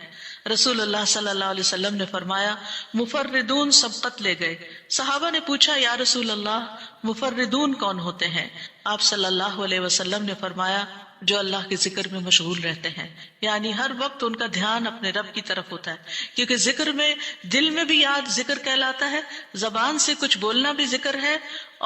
رسول اللہ صلی اللہ علیہ وسلم نے فرمایا مفردون سبقت لے گئے. صحابہ نے پوچھا یا رسول اللہ مفردون کون ہوتے ہیں؟ آپ صلی اللہ علیہ وسلم نے فرمایا جو اللہ کے ذکر میں مشغول رہتے ہیں، یعنی ہر وقت ان کا دھیان اپنے رب کی طرف ہوتا ہے، کیونکہ ذکر میں دل میں بھی یاد ذکر کہلاتا ہے، زبان سے کچھ بولنا بھی ذکر ہے،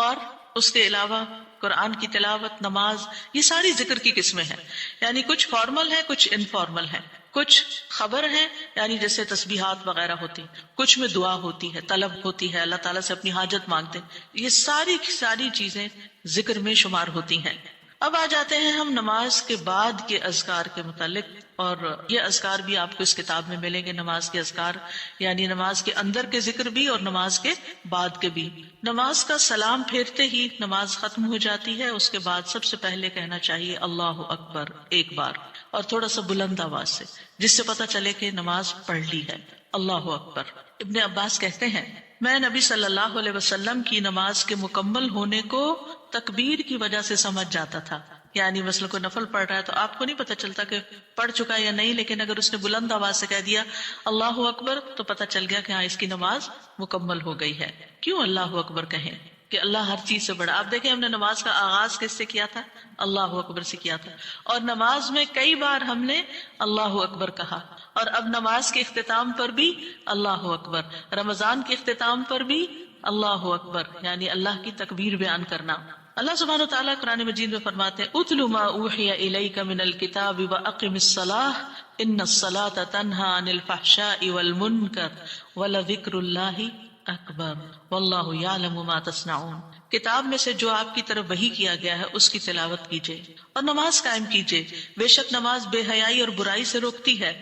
اور اس کے علاوہ قرآن کی تلاوت، نماز، یہ ساری ذکر کی قسمیں ہیں. یعنی کچھ فارمل ہے، کچھ انفارمل ہے، کچھ خبر ہے یعنی جیسے تسبیحات وغیرہ ہوتی، کچھ میں دعا ہوتی ہے، طلب ہوتی ہے، اللہ تعالیٰ سے اپنی حاجت مانگتے ہیں. یہ ساری چیزیں ذکر میں شمار ہوتی ہیں. اب آ جاتے ہیں ہم نماز کے بعد کے اذکار کے متعلق، اور یہ اذکار بھی آپ کو اس کتاب میں ملیں گے، نماز کے اذکار، یعنی نماز کے اندر کے ذکر بھی اور نماز کے بعد کے بھی. نماز کا سلام پھیرتے ہی نماز ختم ہو جاتی ہے، اس کے بعد سب سے پہلے کہنا چاہیے اللہ اکبر ایک بار، اور تھوڑا سا بلند آواز سے، جس سے پتہ چلے کہ نماز پڑھ لی ہے. اللہ اکبر. ابن عباس کہتے ہیں میں نبی صلی اللہ علیہ وسلم کی نماز کے مکمل ہونے کو تکبیر کی وجہ سے سمجھ جاتا تھا. یعنی مثلا کوئی نفل پڑھ رہا ہے تو آپ کو نہیں پتہ چلتا کہ پڑھ چکا ہے یا نہیں، لیکن اگر اس نے بلند آواز سے کہہ دیا اللہ اکبر تو پتہ چل گیا کہ ہاں اس کی نماز مکمل ہو گئی ہے. کیوں اللہ اکبر کہیں؟ کہ اللہ ہر چیز سے بڑا. آپ دیکھیں ہم نے نماز کا آغاز کس سے کیا تھا؟ اللہ اکبر سے کیا تھا، اور نماز میں کئی بار ہم نے اللہ اکبر کہا. اور اب نماز کے اختتام پر بھی اللہ اکبر، رمضان کے اختتام پر بھی اللہ اکبر، یعنی اللہ کی تکبیر بیان کرنا. اللہ سبحانہ و تعالیٰ قرآن مجید میں فرماتے ہیں اتل ما اوحی الیک من الکتاب واقم الصلاۃ ان الصلاۃ تنہی عن الفحشاء والمنکر ولذکر اللہ اکبر واللہ یعلم ما تصنعون. کتاب میں سے جو آپ کی طرف وحی کیا گیا ہے اس کی تلاوت کیجیے اور نماز قائم کیجیے، بے شک نماز بے حیائی اور برائی سے روکتی ہے،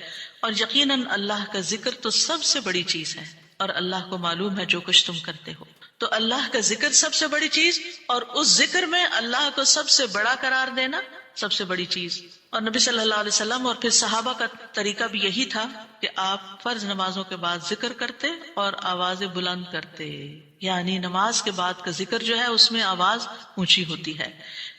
اور یقیناً اللہ کا ذکر تو سب سے بڑی چیز ہے اور اللہ کو معلوم ہے جو کچھ تم کرتے ہو. تو اللہ کا ذکر سب سے بڑی چیز، اور اس ذکر میں اللہ کو سب سے بڑا قرار دینا سب سے بڑی چیز. اور نبی صلی اللہ علیہ وسلم اور پھر صحابہ کا طریقہ بھی یہی تھا کہ آپ فرض نمازوں کے بعد ذکر کرتے اور آوازیں بلند کرتے، یعنی نماز کے بعد کا ذکر جو ہے اس میں آواز اونچی ہوتی ہے.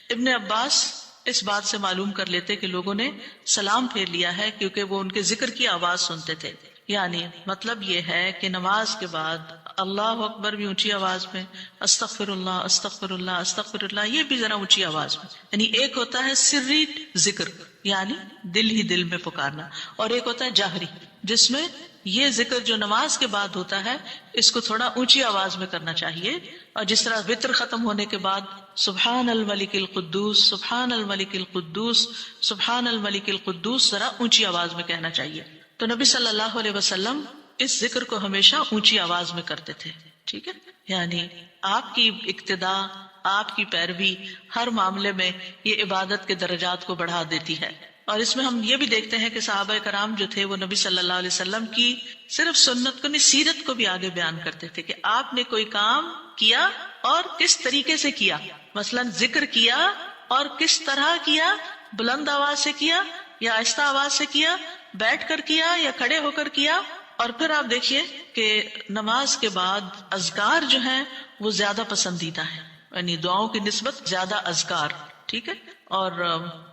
ابن عباس اس بات سے معلوم کر لیتے کہ لوگوں نے سلام پھیر لیا ہے کیونکہ وہ ان کے ذکر کی آواز سنتے تھے. یعنی مطلب یہ ہے کہ نماز کے بعد اللہ اکبر بھی اونچی آواز میں، استغفر اللہ استغفر اللہ استغفر اللہ یہ بھی ذرا اونچی آواز میں. یعنی ایک ہوتا ہے سری ذکر یعنی دل ہی دل میں پکارنا، اور ایک ہوتا ہے جاہری جس میں یہ ذکر جو نماز کے بعد ہوتا ہے اس کو تھوڑا اونچی آواز میں کرنا چاہیے. اور جس طرح وتر ختم ہونے کے بعد سبحان الملک القدوس سبحان الملک القدوس سبحان الملک القدوس ذرا اونچی آواز میں کہنا چاہیے. تو نبی صلی اللہ علیہ وسلم اس ذکر کو ہمیشہ اونچی آواز میں کرتے تھے. ٹھیک ہے، یعنی آپ کی اقتداء، آپ کی پیروی ہر معاملے میں یہ عبادت کے درجات کو بڑھا دیتی ہے. اور اس میں ہم یہ بھی دیکھتے ہیں کہ صحابہ کرام جو تھے وہ نبی صلی اللہ علیہ وسلم کی صرف سنت کو نہیں سیرت کو بھی آگے بیان کرتے تھے کہ آپ نے کوئی کام کیا اور کس طریقے سے کیا. مثلا ذکر کیا اور کس طرح کیا، بلند آواز سے کیا یا آہستہ آواز سے کیا، بیٹھ کر کیا یا کھڑے ہو کر کیا. اور پھر آپ دیکھیے کہ نماز کے بعد اذکار جو ہیں وہ زیادہ پسندیدہ ہیں، یعنی دعاؤں کی نسبت زیادہ اذکار. ٹھیک ہے، اور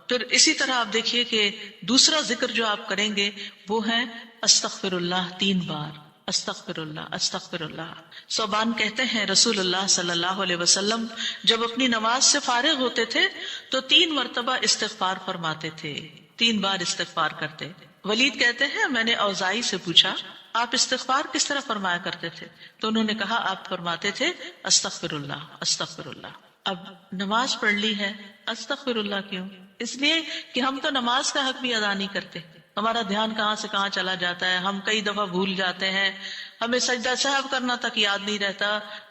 پھر اسی طرح آپ دیکھیے کہ دوسرا ذکر جو آپ کریں گے وہ ہے استغفر اللہ 3 بار، استغفر اللہ استغفر اللہ. صوبان کہتے ہیں رسول اللہ صلی اللہ علیہ وسلم جب اپنی نماز سے فارغ ہوتے تھے تو 3 مرتبہ استغفار فرماتے تھے، 3 بار استغفار کرتے. ولید کہتے ہیں میں نے اوزائی سے پوچھا آپ استغفار کس طرح فرمایا کرتے تھے؟ تو انہوں نے کہا آپ فرماتے تھے استغفر اللہ استغفر اللہ. اب نماز پڑھ لی ہے، استغفر اللہ کیوں؟ اس لیے کہ ہم تو نماز کا حق بھی ادا نہیں کرتے. ہمارا دھیان کہاں سے کہاں چلا جاتا ہے، ہم کئی دفعہ بھول جاتے ہیں، ہمیں سجدہ سہو کرنا تک یاد نہیں رہتا،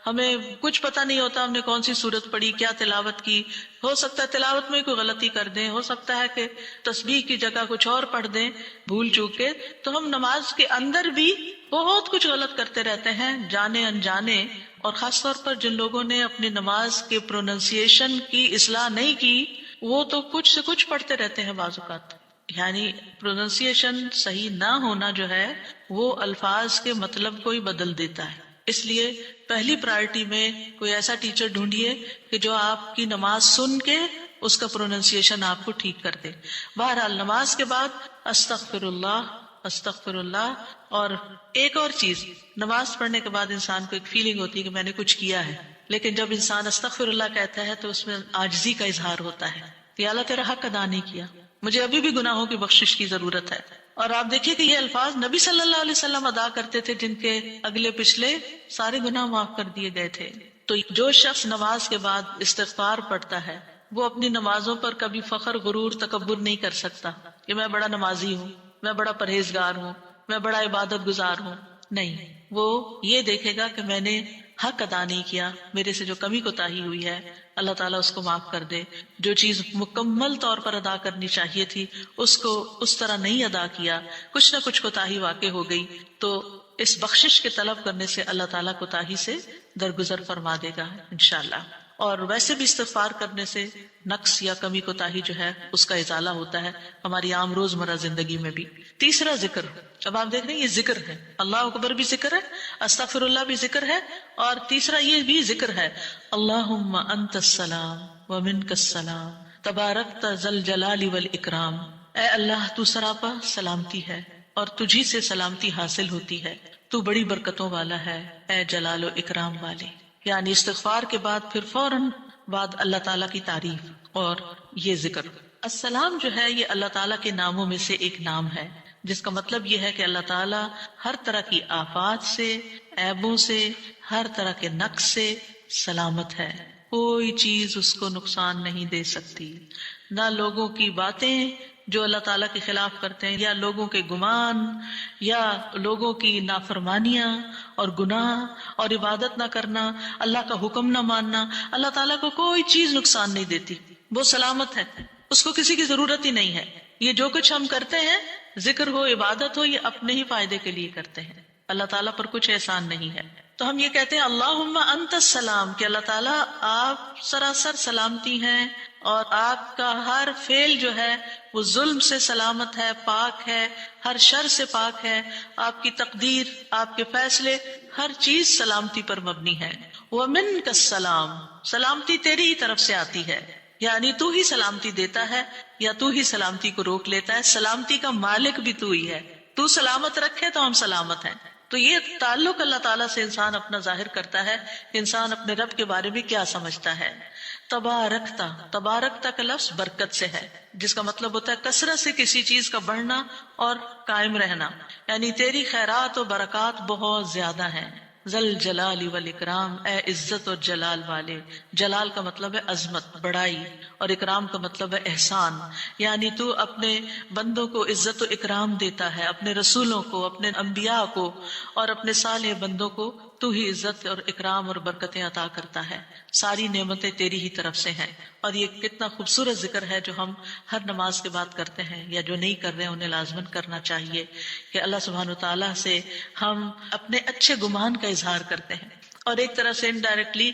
ہمیں کچھ پتہ نہیں ہوتا ہم نے کون سی سورت پڑھی، کیا تلاوت کی. ہو سکتا ہے تلاوت میں کوئی غلطی کر دیں، ہو سکتا ہے کہ تسبیح کی جگہ کچھ اور پڑھ دیں بھول چوک کے. تو ہم نماز کے اندر بھی بہت کچھ غلط کرتے رہتے ہیں جانے انجانے. اور خاص طور پر جن لوگوں نے اپنی نماز کے پروننسیشن کی اصلاح نہیں کی وہ تو کچھ سے کچھ پڑھتے رہتے ہیں بعض اوقات. یعنی پروننسیشن صحیح نہ ہونا جو ہے وہ الفاظ کے مطلب کو ہی بدل دیتا ہے. اس لیے پہلی پرائرٹی میں کوئی ایسا ٹیچر ڈھونڈیے کہ جو آپ کی نماز سن کے اس کا پروننسیشن آپ کو ٹھیک کر دے. بہرحال نماز کے بعد استغفر اللہ استغفر اللہ. اور ایک اور چیز، نماز پڑھنے کے بعد انسان کو ایک فیلنگ ہوتی ہے کہ میں نے کچھ کیا ہے، لیکن جب انسان استغفر اللہ کہتا ہے تو اس میں عاجزی کا اظہار ہوتا ہے کہ اللہ تیرا حق ادا نہیں کیا، مجھے ابھی بھی گناہوں کی بخشش کی ضرورت ہے. اور آپ دیکھیے کہ یہ الفاظ نبی صلی اللہ علیہ وسلم ادا کرتے تھے جن کے اگلے پچھلے سارے گناہ معاف کر دیے گئے تھے. تو جو شخص نماز کے بعد استغفار پڑھتا ہے وہ اپنی نمازوں پر کبھی فخر غرور تکبر نہیں کر سکتا کہ میں بڑا نمازی ہوں، میں بڑا پرہیزگار ہوں، میں بڑا عبادت گزار ہوں. نہیں، وہ یہ دیکھے گا کہ میں نے حق ادا نہیں کیا، میرے سے جو کمی کوتاہی ہوئی ہے اللہ تعالیٰ اس کو معاف کر دے. جو چیز مکمل طور پر ادا کرنی چاہیے تھی اس کو اس طرح نہیں ادا کیا، کچھ نہ کچھ کوتاہی واقع ہو گئی، تو اس بخشش کے طلب کرنے سے اللہ تعالیٰ کوتاہی سے درگزر فرما دے گا انشاءاللہ. اور ویسے بھی استغفار کرنے سے نقص یا کمی کوتاہی جو ہے اس کا ازالہ ہوتا ہے ہماری عام روزمرہ زندگی میں بھی. تیسرا ذکر، اب آپ دیکھ رہے ہیں یہ ذکر ہے، اللہ اکبر بھی ذکر ہے، استغفر اللہ بھی ذکر ہے، اور تیسرا یہ بھی ذکر ہے اللہم انت السلام ومنک السلام تبارکت ذل جلال والاکرام. اے اللہ تو سراپا سلامتی ہے اور تجھی سے سلامتی حاصل ہوتی ہے، تو بڑی برکتوں والا ہے اے جلال و اکرام والے. یعنی استغفار کے بعد پھر فوراً بعد اللہ تعالیٰ کی تعریف اور یہ ذکر. السلام جو ہے یہ اللہ تعالیٰ کے ناموں میں سے ایک نام ہے جس کا مطلب یہ ہے کہ اللہ تعالیٰ ہر طرح کی آفات سے، عیبوں سے، ہر طرح کے نقص سے سلامت ہے. کوئی چیز اس کو نقصان نہیں دے سکتی، نہ لوگوں کی باتیں جو اللہ تعالیٰ کے خلاف کرتے ہیں، یا لوگوں کے گمان، یا لوگوں کی نافرمانیاں اور گناہ اور عبادت نہ کرنا، اللہ کا حکم نہ ماننا. اللہ تعالیٰ کو کوئی چیز نقصان نہیں دیتی، وہ سلامت ہے، اس کو کسی کی ضرورت ہی نہیں ہے. یہ جو کچھ ہم کرتے ہیں، ذکر ہو عبادت ہو، یہ اپنے ہی فائدے کے لیے کرتے ہیں، اللہ تعالیٰ پر کچھ احسان نہیں ہے. تو ہم یہ کہتے ہیں اللہم انت السلام کہ اللہ تعالیٰ آپ سراسر سلامتی ہیں اور آپ کا ہر فعل جو ہے وہ ظلم سے سلامت ہے، پاک ہے، ہر شر سے پاک ہے. آپ کی تقدیر، آپ کے فیصلے، ہر چیز سلامتی پر مبنی ہے. ومنک السلام، سلامتی تیری ہی طرف سے آتی ہے، یعنی تو ہی سلامتی دیتا ہے یا تو ہی سلامتی کو روک لیتا ہے. سلامتی کا مالک بھی تو ہی ہے، تو سلامت رکھے تو ہم سلامت ہیں. تو یہ تعلق اللہ تعالیٰ سے انسان اپنا ظاہر کرتا ہے کہ انسان اپنے رب کے بارے میں کیا سمجھتا ہے. تبارکتا، تبارکتا کا لفظ برکت سے ہے جس کا مطلب ہوتا ہے کثرت سے کسی چیز کا بڑھنا اور قائم رہنا، یعنی تیری خیرات و برکات بہت زیادہ ہیں. ذل جلال والاکرام، اے عزت اور جلال والے. جلال کا مطلب ہے عظمت، بڑائی، اور اکرام کا مطلب ہے احسان. یعنی تو اپنے بندوں کو عزت و اکرام دیتا ہے، اپنے رسولوں کو، اپنے انبیاء کو اور اپنے صالح بندوں کو تو ہی عزت اور اکرام اور برکتیں عطا کرتا ہے. ساری نعمتیں تیری ہی طرف سے ہیں. اور یہ کتنا خوبصورت ذکر ہے جو ہم ہر نماز کے بعد کرتے ہیں، یا جو نہیں کر رہے ہیں انہیں لازماً کرنا چاہیے کہ اللہ سبحانہ وتعالیٰ سے ہم اپنے اچھے گمان کا اظہار کرتے ہیں اور ایک طرح سے انڈائریکٹلی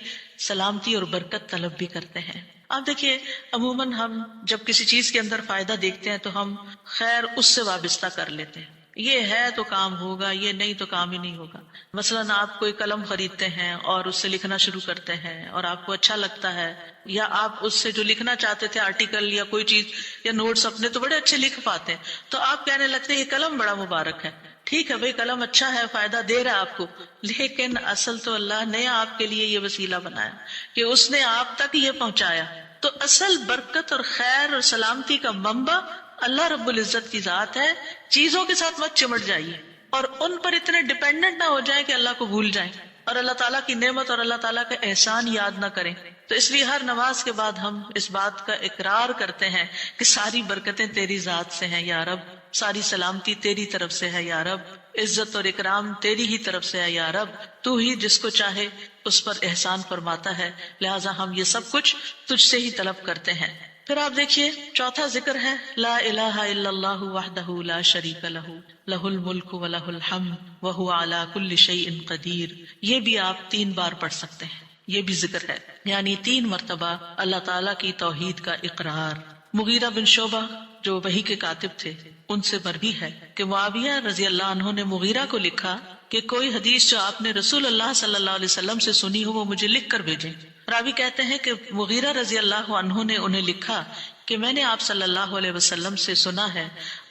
سلامتی اور برکت طلب بھی کرتے ہیں. آپ دیکھیے عموماً ہم جب کسی چیز کے اندر فائدہ دیکھتے ہیں تو ہم خیر اس سے وابستہ کر لیتے ہیں، یہ ہے تو کام ہوگا، یہ نہیں تو کام ہی نہیں ہوگا. مثلاً آپ کوئی قلم خریدتے ہیں اور اس سے لکھنا شروع کرتے ہیں اور آپ کو اچھا لگتا ہے، یا آپ اس سے جو لکھنا چاہتے تھے آرٹیکل یا کوئی چیز یا نوٹس اپنے تو بڑے اچھے لکھ پاتے ہیں، تو آپ کہنے لگتے ہیں یہ قلم بڑا مبارک ہے. ٹھیک ہے بھائی، قلم اچھا ہے، فائدہ دے رہا ہے آپ کو، لیکن اصل تو اللہ نے آپ کے لیے یہ وسیلہ بنایا کہ اس نے آپ تک یہ پہنچایا. تو اصل برکت اور خیر اور سلامتی کا منبع اللہ رب العزت کی ذات ہے. چیزوں کے ساتھ مت چمٹ جائیے اور ان پر اتنے ڈیپینڈنٹ نہ ہو جائیں کہ اللہ کو بھول جائیں اور اللہ تعالیٰ کی نعمت اور اللہ تعالیٰ کا احسان یاد نہ کریں. تو اس لیے ہر نماز کے بعد ہم اس بات کا اقرار کرتے ہیں کہ ساری برکتیں تیری ذات سے ہیں یا رب، ساری سلامتی تیری طرف سے ہے یا رب، عزت اور اکرام تیری ہی طرف سے ہے یا رب، تو ہی جس کو چاہے اس پر احسان فرماتا ہے، لہٰذا ہم یہ سب کچھ تجھ سے ہی طلب کرتے ہیں۔ پھر آپ دیکھیے چوتھا ذکر ہے لا الہ الا اللہ وحدہ لا شریک لہ لہ الملک ولہ الحمد وہو علی کل شیء قدیر۔ یہ بھی آپ 3 بار پڑھ سکتے ہیں، یہ بھی ذکر ہے، یعنی 3 مرتبہ اللہ تعالیٰ کی توحید کا اقرار۔ مغیرہ بن شعبہ جو وحی کے کاتب تھے ان سے مروی ہے کہ معاویہ رضی اللہ عنہ نے مغیرہ کو لکھا کہ کوئی حدیث جو آپ نے رسول اللہ صلی اللہ علیہ وسلم سے سنی ہو وہ مجھے لکھ کر بھیجیں۔ راوی کہتے ہیں کہ مغیرہ رضی اللہ عنہ نے انہیں لکھا کہ میں نے آپ صلی اللہ علیہ وسلم سے سنا ہے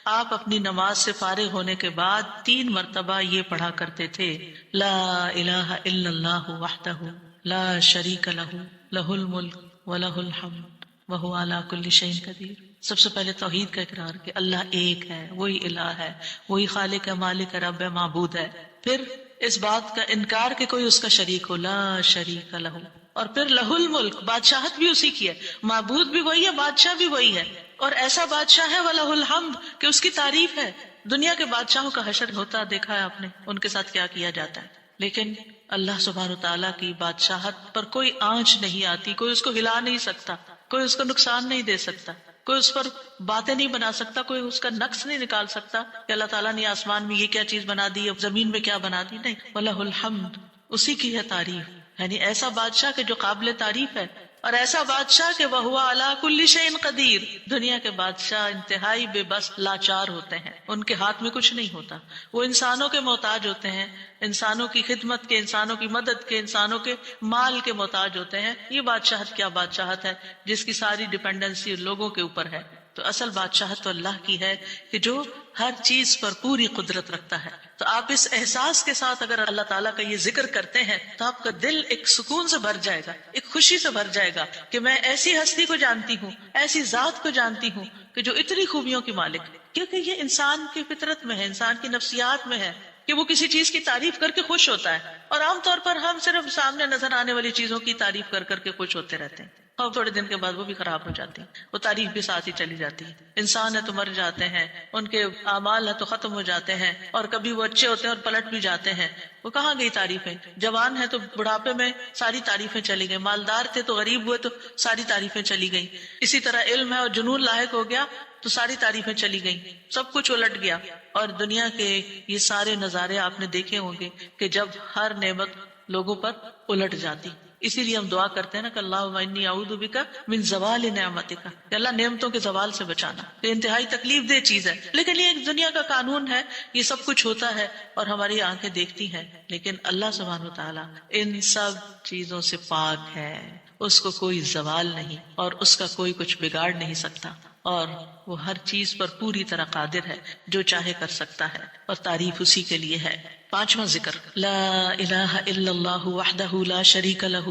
آپ اپنی نماز سے فارغ ہونے کے بعد 3 مرتبہ یہ پڑھا کرتے تھے لا الہ الا اللہ وحدہ لا شریک لہ لہ الملک ولہ الحمد وہو علی کل شیء قدیر۔ سب سے پہلے توحید کا اقرار کہ اللہ ایک ہے، وہی الہ ہے، وہی خالق ہے، مالک ہے، رب ہے، معبود ہے۔ پھر اس بات کا انکار کہ کوئی اس کا شریک ہو، لا شریک لہ، اور پھر لہ الملک، بادشاہت بھی اسی کی ہے، معبود بھی وہی ہے، بادشاہ بھی وہی ہے، اور ایسا بادشاہ ہے وَلَهُ الْحَمْدُ کہ اس کی تعریف ہے۔ دنیا کے بادشاہوں کا حشر ہوتا دیکھا ہے آپ نے، ان کے ساتھ کیا کیا جاتا ہے، لیکن اللہ سبحانہ وتعالیٰ کی بادشاہت پر کوئی آنچ نہیں آتی، کوئی اس کو ہلا نہیں سکتا، کوئی اس کو نقصان نہیں دے سکتا، کوئی اس پر باتیں نہیں بنا سکتا، کوئی اس کا نقص نہیں نکال سکتا کہ اللہ تعالیٰ نے آسمان میں یہ کیا چیز بنا دی، اب زمین میں کیا بنا دی، نہیں، وَلَهُ الْحَمْدُ، اسی کی ہے تعریف، یعنی ایسا بادشاہ کہ جو قابل تعریف ہے، اور ایسا بادشاہ کہ وَهُوَ عَلَى كُلِّ شَيْءٍ قدیر۔ دنیا کے بادشاہ انتہائی بے بس لاچار ہوتے ہیں، ان کے ہاتھ میں کچھ نہیں ہوتا، وہ انسانوں کے محتاج ہوتے ہیں، انسانوں کی خدمت کے، انسانوں کی مدد کے، انسانوں کے مال کے محتاج ہوتے ہیں۔ یہ بادشاہت کیا بادشاہت ہے جس کی ساری ڈیپینڈنسی لوگوں کے اوپر ہے۔ تو اصل بادشاہت تو اللہ کی ہے کہ جو ہر چیز پر پوری قدرت رکھتا ہے۔ تو آپ اس احساس کے ساتھ اگر اللہ تعالیٰ کا یہ ذکر کرتے ہیں تو آپ کا دل ایک سکون سے بھر جائے گا، ایک خوشی سے بھر جائے گا کہ میں ایسی ہستی کو جانتی ہوں، ایسی ذات کو جانتی ہوں کہ جو اتنی خوبیوں کی مالک ہے۔ کیونکہ یہ انسان کی فطرت میں ہے، انسان کی نفسیات میں ہے کہ وہ کسی چیز کی تعریف کر کے خوش ہوتا ہے، اور عام طور پر ہم صرف سامنے نظر آنے والی چیزوں کی تعریف کر کر کے خوش ہوتے رہتے ہیں، اور تھوڑے دن کے بعد وہ بھی خراب ہو جاتی ہیں، وہ تعریف بھی ساتھ ہی چلی جاتی ہے۔ انسان ہے تو مر جاتے ہیں، ان کے اعمال ہے تو ختم ہو جاتے ہیں، اور کبھی وہ اچھے ہوتے ہیں اور پلٹ بھی جاتے ہیں۔ وہ کہاں گئی تعریفیں؟ جوان ہے تو بڑھاپے میں ساری تعریفیں چلی گئی، مالدار تھے تو غریب ہوئے تو ساری تعریفیں چلی گئیں، اسی طرح علم ہے اور جنون لاحق ہو گیا تو ساری تعریفیں چلی گئیں، سب کچھ الٹ گیا۔ اور دنیا کے یہ سارے نظارے آپ نے دیکھے ہوں گے کہ جب ہر نعمت لوگوں پر الٹ جاتی، اسی لیے ہم دعا کرتے ہیں نا کہ اللہم انی اعوذ بک من زوال نعمتک، کہ اللہ نعمتوں کے زوال سے بچانا۔ یہ انتہائی تکلیف دہ چیز ہے، لیکن یہ ایک دنیا کا قانون ہے، یہ سب کچھ ہوتا ہے اور ہماری آنکھیں دیکھتی ہیں، لیکن اللہ سبحانہ وتعالی ان سب چیزوں سے پاک ہے، اس کو کوئی زوال نہیں اور اس کا کوئی کچھ بگاڑ نہیں سکتا، اور وہ ہر چیز پر پوری طرح قادر ہے، جو چاہے کر سکتا ہے، اور تعریف اسی کے لیے ہے۔ 5واں ذکر لا الہ الا اللہ وحدہ لا شریک لہ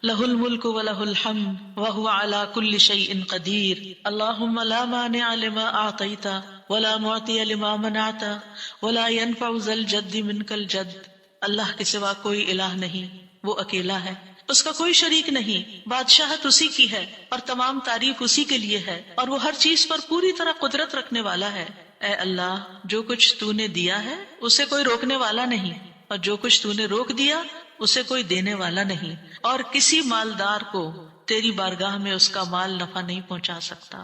لہ الملک ولہ الحمد وہو علی کل شیء قدیر اللہم لا مانع لما اعطیت ولا معطی لما منعت ولا ينفع ذا الجد منک الجد۔ اللہ کے سوا کوئی الہ نہیں، وہ اکیلا ہے، اس کا کوئی شریک نہیں، بادشاہت اسی کی ہے اور تمام تعریف اسی کے لیے ہے، اور وہ ہر چیز پر پوری طرح قدرت رکھنے والا ہے۔ اے اللہ، جو کچھ تو نے دیا ہے اسے کوئی روکنے والا نہیں، اور جو کچھ تو نے روک دیا اسے کوئی دینے والا نہیں، اور کسی مالدار کو تیری بارگاہ میں اس کا مال نفع نہیں پہنچا سکتا۔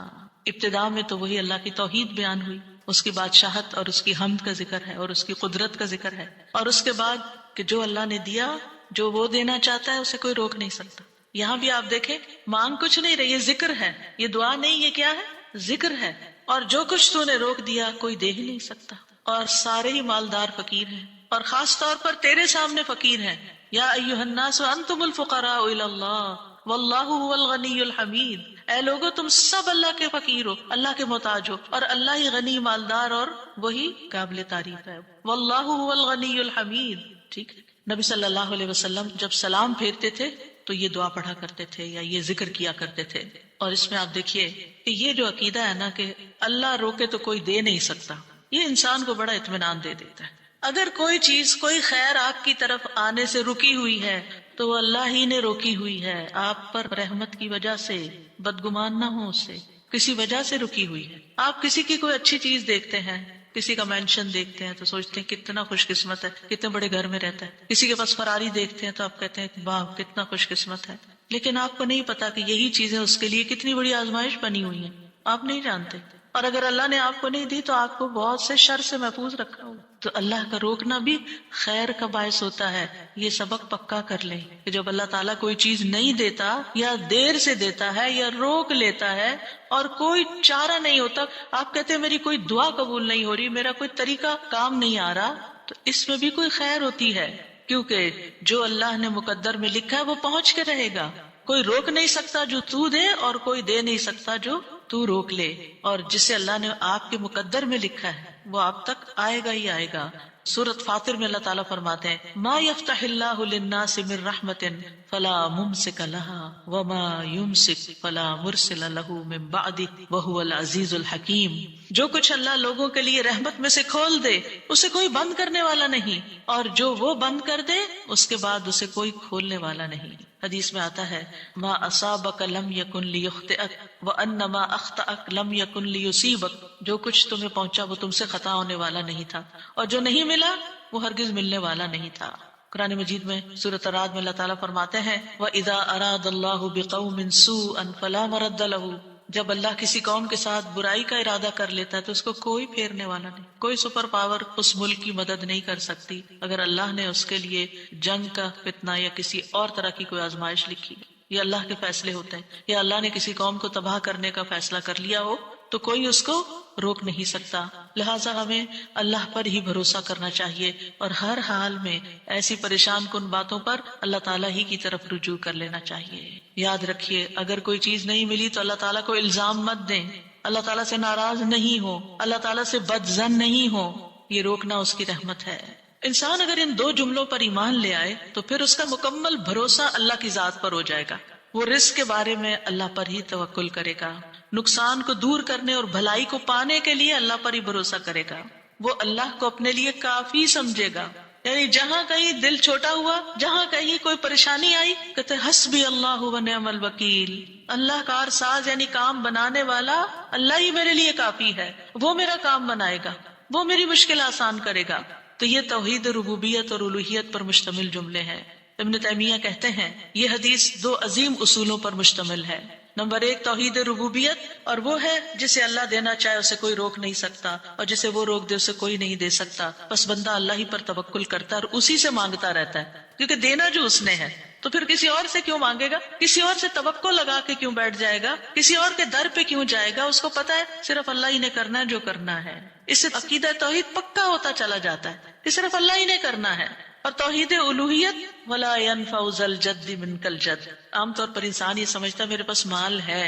ابتدا میں تو وہی اللہ کی توحید بیان ہوئی، اس کی بادشاہت اور اس کی حمد کا ذکر ہے اور اس کی قدرت کا ذکر ہے، اور اس کے بعد کہ جو اللہ نے دیا، جو وہ دینا چاہتا ہے اسے کوئی روک نہیں سکتا۔ یہاں بھی آپ دیکھیں مانگ کچھ نہیں رہی، یہ ذکر ہے، یہ دعا نہیں، یہ کیا ہے؟ ذکر ہے، اور جو کچھ تو نے روک دیا کوئی دے ہی نہیں سکتا، اور سارے ہی مالدار فقیر ہیں، اور خاص طور پر تیرے سامنے فقیر ہیں۔ یا ایھا الناس انتم الفقراء الی اللہ واللہ هو الغنی الحمید۔ اے لوگو تم سب اللہ کے فقیر ہو، اللہ کے محتاج ہو، اور اللہ ہی غنی، مالدار اور وہی قابل تعریف ہے۔ واللہ هو الغنی الحمید۔ ٹھیک ہے، نبی صلی اللہ علیہ وسلم جب سلام پھیرتے تھے تو یہ دعا پڑھا کرتے تھے یا یہ ذکر کیا کرتے تھے، اور اس میں آپ دیکھیے کہ یہ جو عقیدہ ہے نا کہ اللہ روکے تو کوئی دے نہیں سکتا، یہ انسان کو بڑا اطمینان دے دیتا ہے۔ اگر کوئی چیز، کوئی خیر آپ کی طرف آنے سے رکی ہوئی ہے تو وہ اللہ ہی نے روکی ہوئی ہے، آپ پر رحمت کی وجہ سے، بدگمان نہ ہو اس سے۔ کسی وجہ سے رکی ہوئی ہے. آپ کسی کی کوئی اچھی چیز دیکھتے ہیں، کسی کا مینشن دیکھتے ہیں تو سوچتے ہیں کتنا خوش قسمت ہے، کتنے بڑے گھر میں رہتا ہے. کسی کے پاس فراری دیکھتے ہیں تو آپ کہتے ہیں واہ کتنا خوش قسمت ہے. لیکن آپ کو نہیں پتا کہ یہی چیزیں اس کے لیے کتنی بڑی آزمائش بنی ہوئی ہیں، آپ نہیں جانتے. اور اگر اللہ نے آپ کو نہیں دی تو آپ کو بہت سے شر سے محفوظ رکھا ہو. تو اللہ کا روکنا بھی خیر کا باعث ہوتا ہے. یہ سبق پکا کر لیں کہ جب اللہ تعالیٰ کوئی چیز نہیں دیتا یا دیر سے دیتا ہے یا روک لیتا ہے اور کوئی چارہ نہیں ہوتا، آپ کہتے ہیں میری کوئی دعا قبول نہیں ہو رہی، میرا کوئی طریقہ کام نہیں آ رہا، تو اس میں بھی کوئی خیر ہوتی ہے. کیونکہ جو اللہ نے مقدر میں لکھا ہے وہ پہنچ کے رہے گا. کوئی روک نہیں سکتا جو تو دے، اور کوئی دے نہیں سکتا جو تو روک لے. اور جسے اللہ نے آپ کے مقدر میں لکھا ہے وہ آپ تک آئے گا ہی آئے گا. سورۃ فاطر میں اللہ تعالیٰ فرماتے ہیں ما یفتح اللہ للناس من رحمت فلا ممسک لها وما یمسک فلا مرسل له من بعدہ وہو العزیز الحکیم. جو کچھ اللہ لوگوں کے لیے رحمت میں سے کھول دے اسے کوئی بند کرنے والا نہیں، اور جو وہ بند کر دے اس کے بعد اسے کوئی کھولنے والا نہیں. حدیث میں آتا ہے ما اصابک لم یکن لیخطئک وان ما اخطأک لم یکن لیصیبک. جو کچھ تمہیں پہنچا وہ تم سے خطا ہونے والا نہیں تھا، اور جو نہیں ملا وہ ہرگز ملنے والا نہیں تھا. قرآن مجید میں سورۃ الرعد میں اللہ تعالیٰ فرماتے ہیں وَإِذَا أَرَادَ اللَّهُ بِقَوْمٍ سُوءًا فَلَا مَرَدَّ لَهُ. جب اللہ کسی قوم کے ساتھ برائی کا ارادہ کر لیتا ہے تو اس کو کوئی پھیرنے والا نہیں، کوئی سپر پاور اس ملک کی مدد نہیں کر سکتی اگر اللہ نے اس کے لیے جنگ کا فتنہ یا کسی اور طرح کی کوئی آزمائش لکھی. یہ اللہ کے فیصلے ہوتے ہیں. یا اللہ نے کسی قوم کو تباہ کرنے کا فیصلہ کر لیا ہو تو کوئی اس کو روک نہیں سکتا. لہٰذا ہمیں اللہ پر ہی بھروسہ کرنا چاہیے اور ہر حال میں ایسی پریشان کن باتوں پر اللہ تعالیٰ ہی کی طرف رجوع کر لینا چاہیے. یاد رکھیے اگر کوئی چیز نہیں ملی تو اللہ تعالیٰ کو الزام مت دیں، اللہ تعالیٰ سے ناراض نہیں ہو، اللہ تعالیٰ سے بدظن نہیں ہو. یہ روکنا اس کی رحمت ہے. انسان اگر ان دو جملوں پر ایمان لے آئے تو پھر اس کا مکمل بھروسہ اللہ کی ذات پر ہو جائے گا. وہ رزق کے بارے میں اللہ پر ہی توکل کرے گا، نقصان کو دور کرنے اور بھلائی کو پانے کے لیے اللہ پر ہی بھروسہ کرے گا. وہ اللہ کو اپنے لیے کافی سمجھے گا. یعنی جہاں کہیں دل چھوٹا ہوا، جہاں کہیں کوئی پریشانی آئی، کہتے حسبی اللہ و نعم الوکیل. اللہ کار ساز یعنی کام بنانے والا اللہ ہی میرے لیے کافی ہے، وہ میرا کام بنائے گا، وہ میری مشکل آسان کرے گا. تو یہ توحید ربوبیت اور الوہیت پر مشتمل جملے ہیں. ابن تیمیہ کہتے ہیں یہ حدیث دو عظیم اصولوں پر مشتمل ہے. نمبر 1 توحید ربوبیت، اور وہ ہے جسے اللہ دینا چاہے اسے کوئی روک نہیں سکتا، اور جسے وہ روک دے اسے کوئی نہیں دے سکتا. بس بندہ اللہ ہی پر توکل کرتا ہے اور اسی سے مانگتا رہتا ہے، کیونکہ دینا جو اس نے ہے تو پھر کسی اور سے کیوں مانگے گا، کسی اور سے توقع لگا کے کیوں بیٹھ جائے گا، کسی اور کے در پہ کیوں جائے گا. اس کو پتا ہے صرف اللہ ہی نے کرنا ہے جو کرنا ہے. اس سے عقیدہ توحید پکا ہوتا چلا جاتا ہے کہ صرف اللہ ہی نے کرنا ہے. اور توحید الوہیت ولا ينفع ذا الجد منك الجد. عام طور پر انسان یہ سمجھتا ہے میرے پاس مال ہے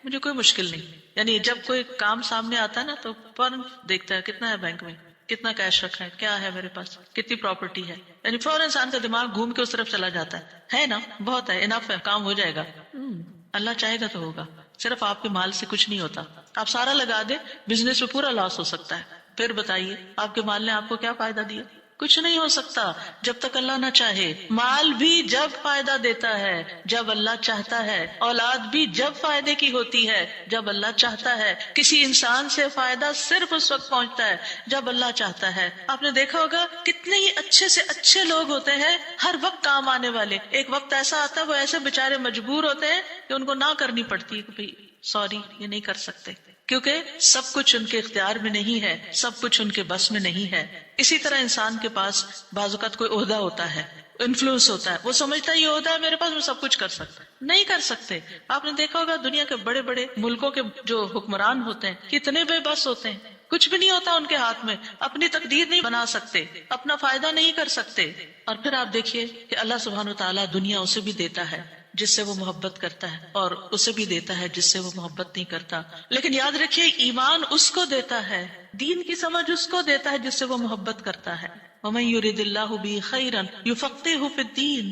مجھے کوئی مشکل نہیں. یعنی جب کوئی کام سامنے آتا ہے نا تو فوراً دیکھتا ہے کتنا ہے بینک میں، کتنا کیش رکھا ہے، کیا ہے میرے پاس، کتنی پراپرٹی ہے. یعنی فوراً انسان کا دماغ گھوم کے اس طرف چلا جاتا ہے نا بہت ہے، انف ہے، کام ہو جائے گا. اللہ چاہے گا تو ہوگا. صرف آپ کے مال سے کچھ نہیں ہوتا. آپ سارا لگا دیں بزنس میں پورا لاس ہو سکتا ہے. پھر بتائیے آپ کے مال نے آپ کو کیا فائدہ دیا؟ کچھ نہیں ہو سکتا جب تک اللہ نہ چاہے. مال بھی جب فائدہ دیتا ہے جب اللہ چاہتا ہے، اولاد بھی جب فائدے کی ہوتی ہے جب اللہ چاہتا ہے. کسی انسان سے فائدہ صرف اس وقت پہنچتا ہے جب اللہ چاہتا ہے. آپ نے دیکھا ہوگا کتنے ہی اچھے سے اچھے لوگ ہوتے ہیں ہر وقت کام آنے والے. ایک وقت ایسا آتا ہے وہ ایسے بےچارے مجبور ہوتے ہیں کہ ان کو نہ کرنی پڑتی ہے کہ بھائی سوری یہ نہیں کر سکتے، کیونکہ سب کچھ ان کے اختیار میں نہیں ہے، سب کچھ ان کے بس میں نہیں ہے. اسی طرح انسان کے پاس بعض اوقات کوئی عہدہ ہوتا ہے، انفلوئنس ہوتا ہے، وہ سمجھتا ہے یہ عہدہ ہے میرے پاس میں سب کچھ کر سکتا. نہیں کر سکتے. آپ نے دیکھا ہوگا دنیا کے بڑے بڑے ملکوں کے جو حکمران ہوتے ہیں کتنے بے بس ہوتے ہیں، کچھ بھی نہیں ہوتا ان کے ہاتھ میں، اپنی تقدیر نہیں بنا سکتے، اپنا فائدہ نہیں کر سکتے. اور پھر آپ دیکھیے کہ اللہ سبحانہ وتعالیٰ دنیا اسے بھی دیتا ہے جس سے وہ محبت کرتا ہے، اور اسے بھی دیتا ہے جس سے وہ محبت نہیں کرتا. لیکن یاد رکھیے ایمان اس کو دیتا ہے، دین کی سمجھ اس کو دیتا ہے جس سے وہ محبت کرتا ہے. وَمَن يُرِدِ اللَّهُ بِهِ خَيْرًا يُفَقِّهُ فِي الدِّينِ.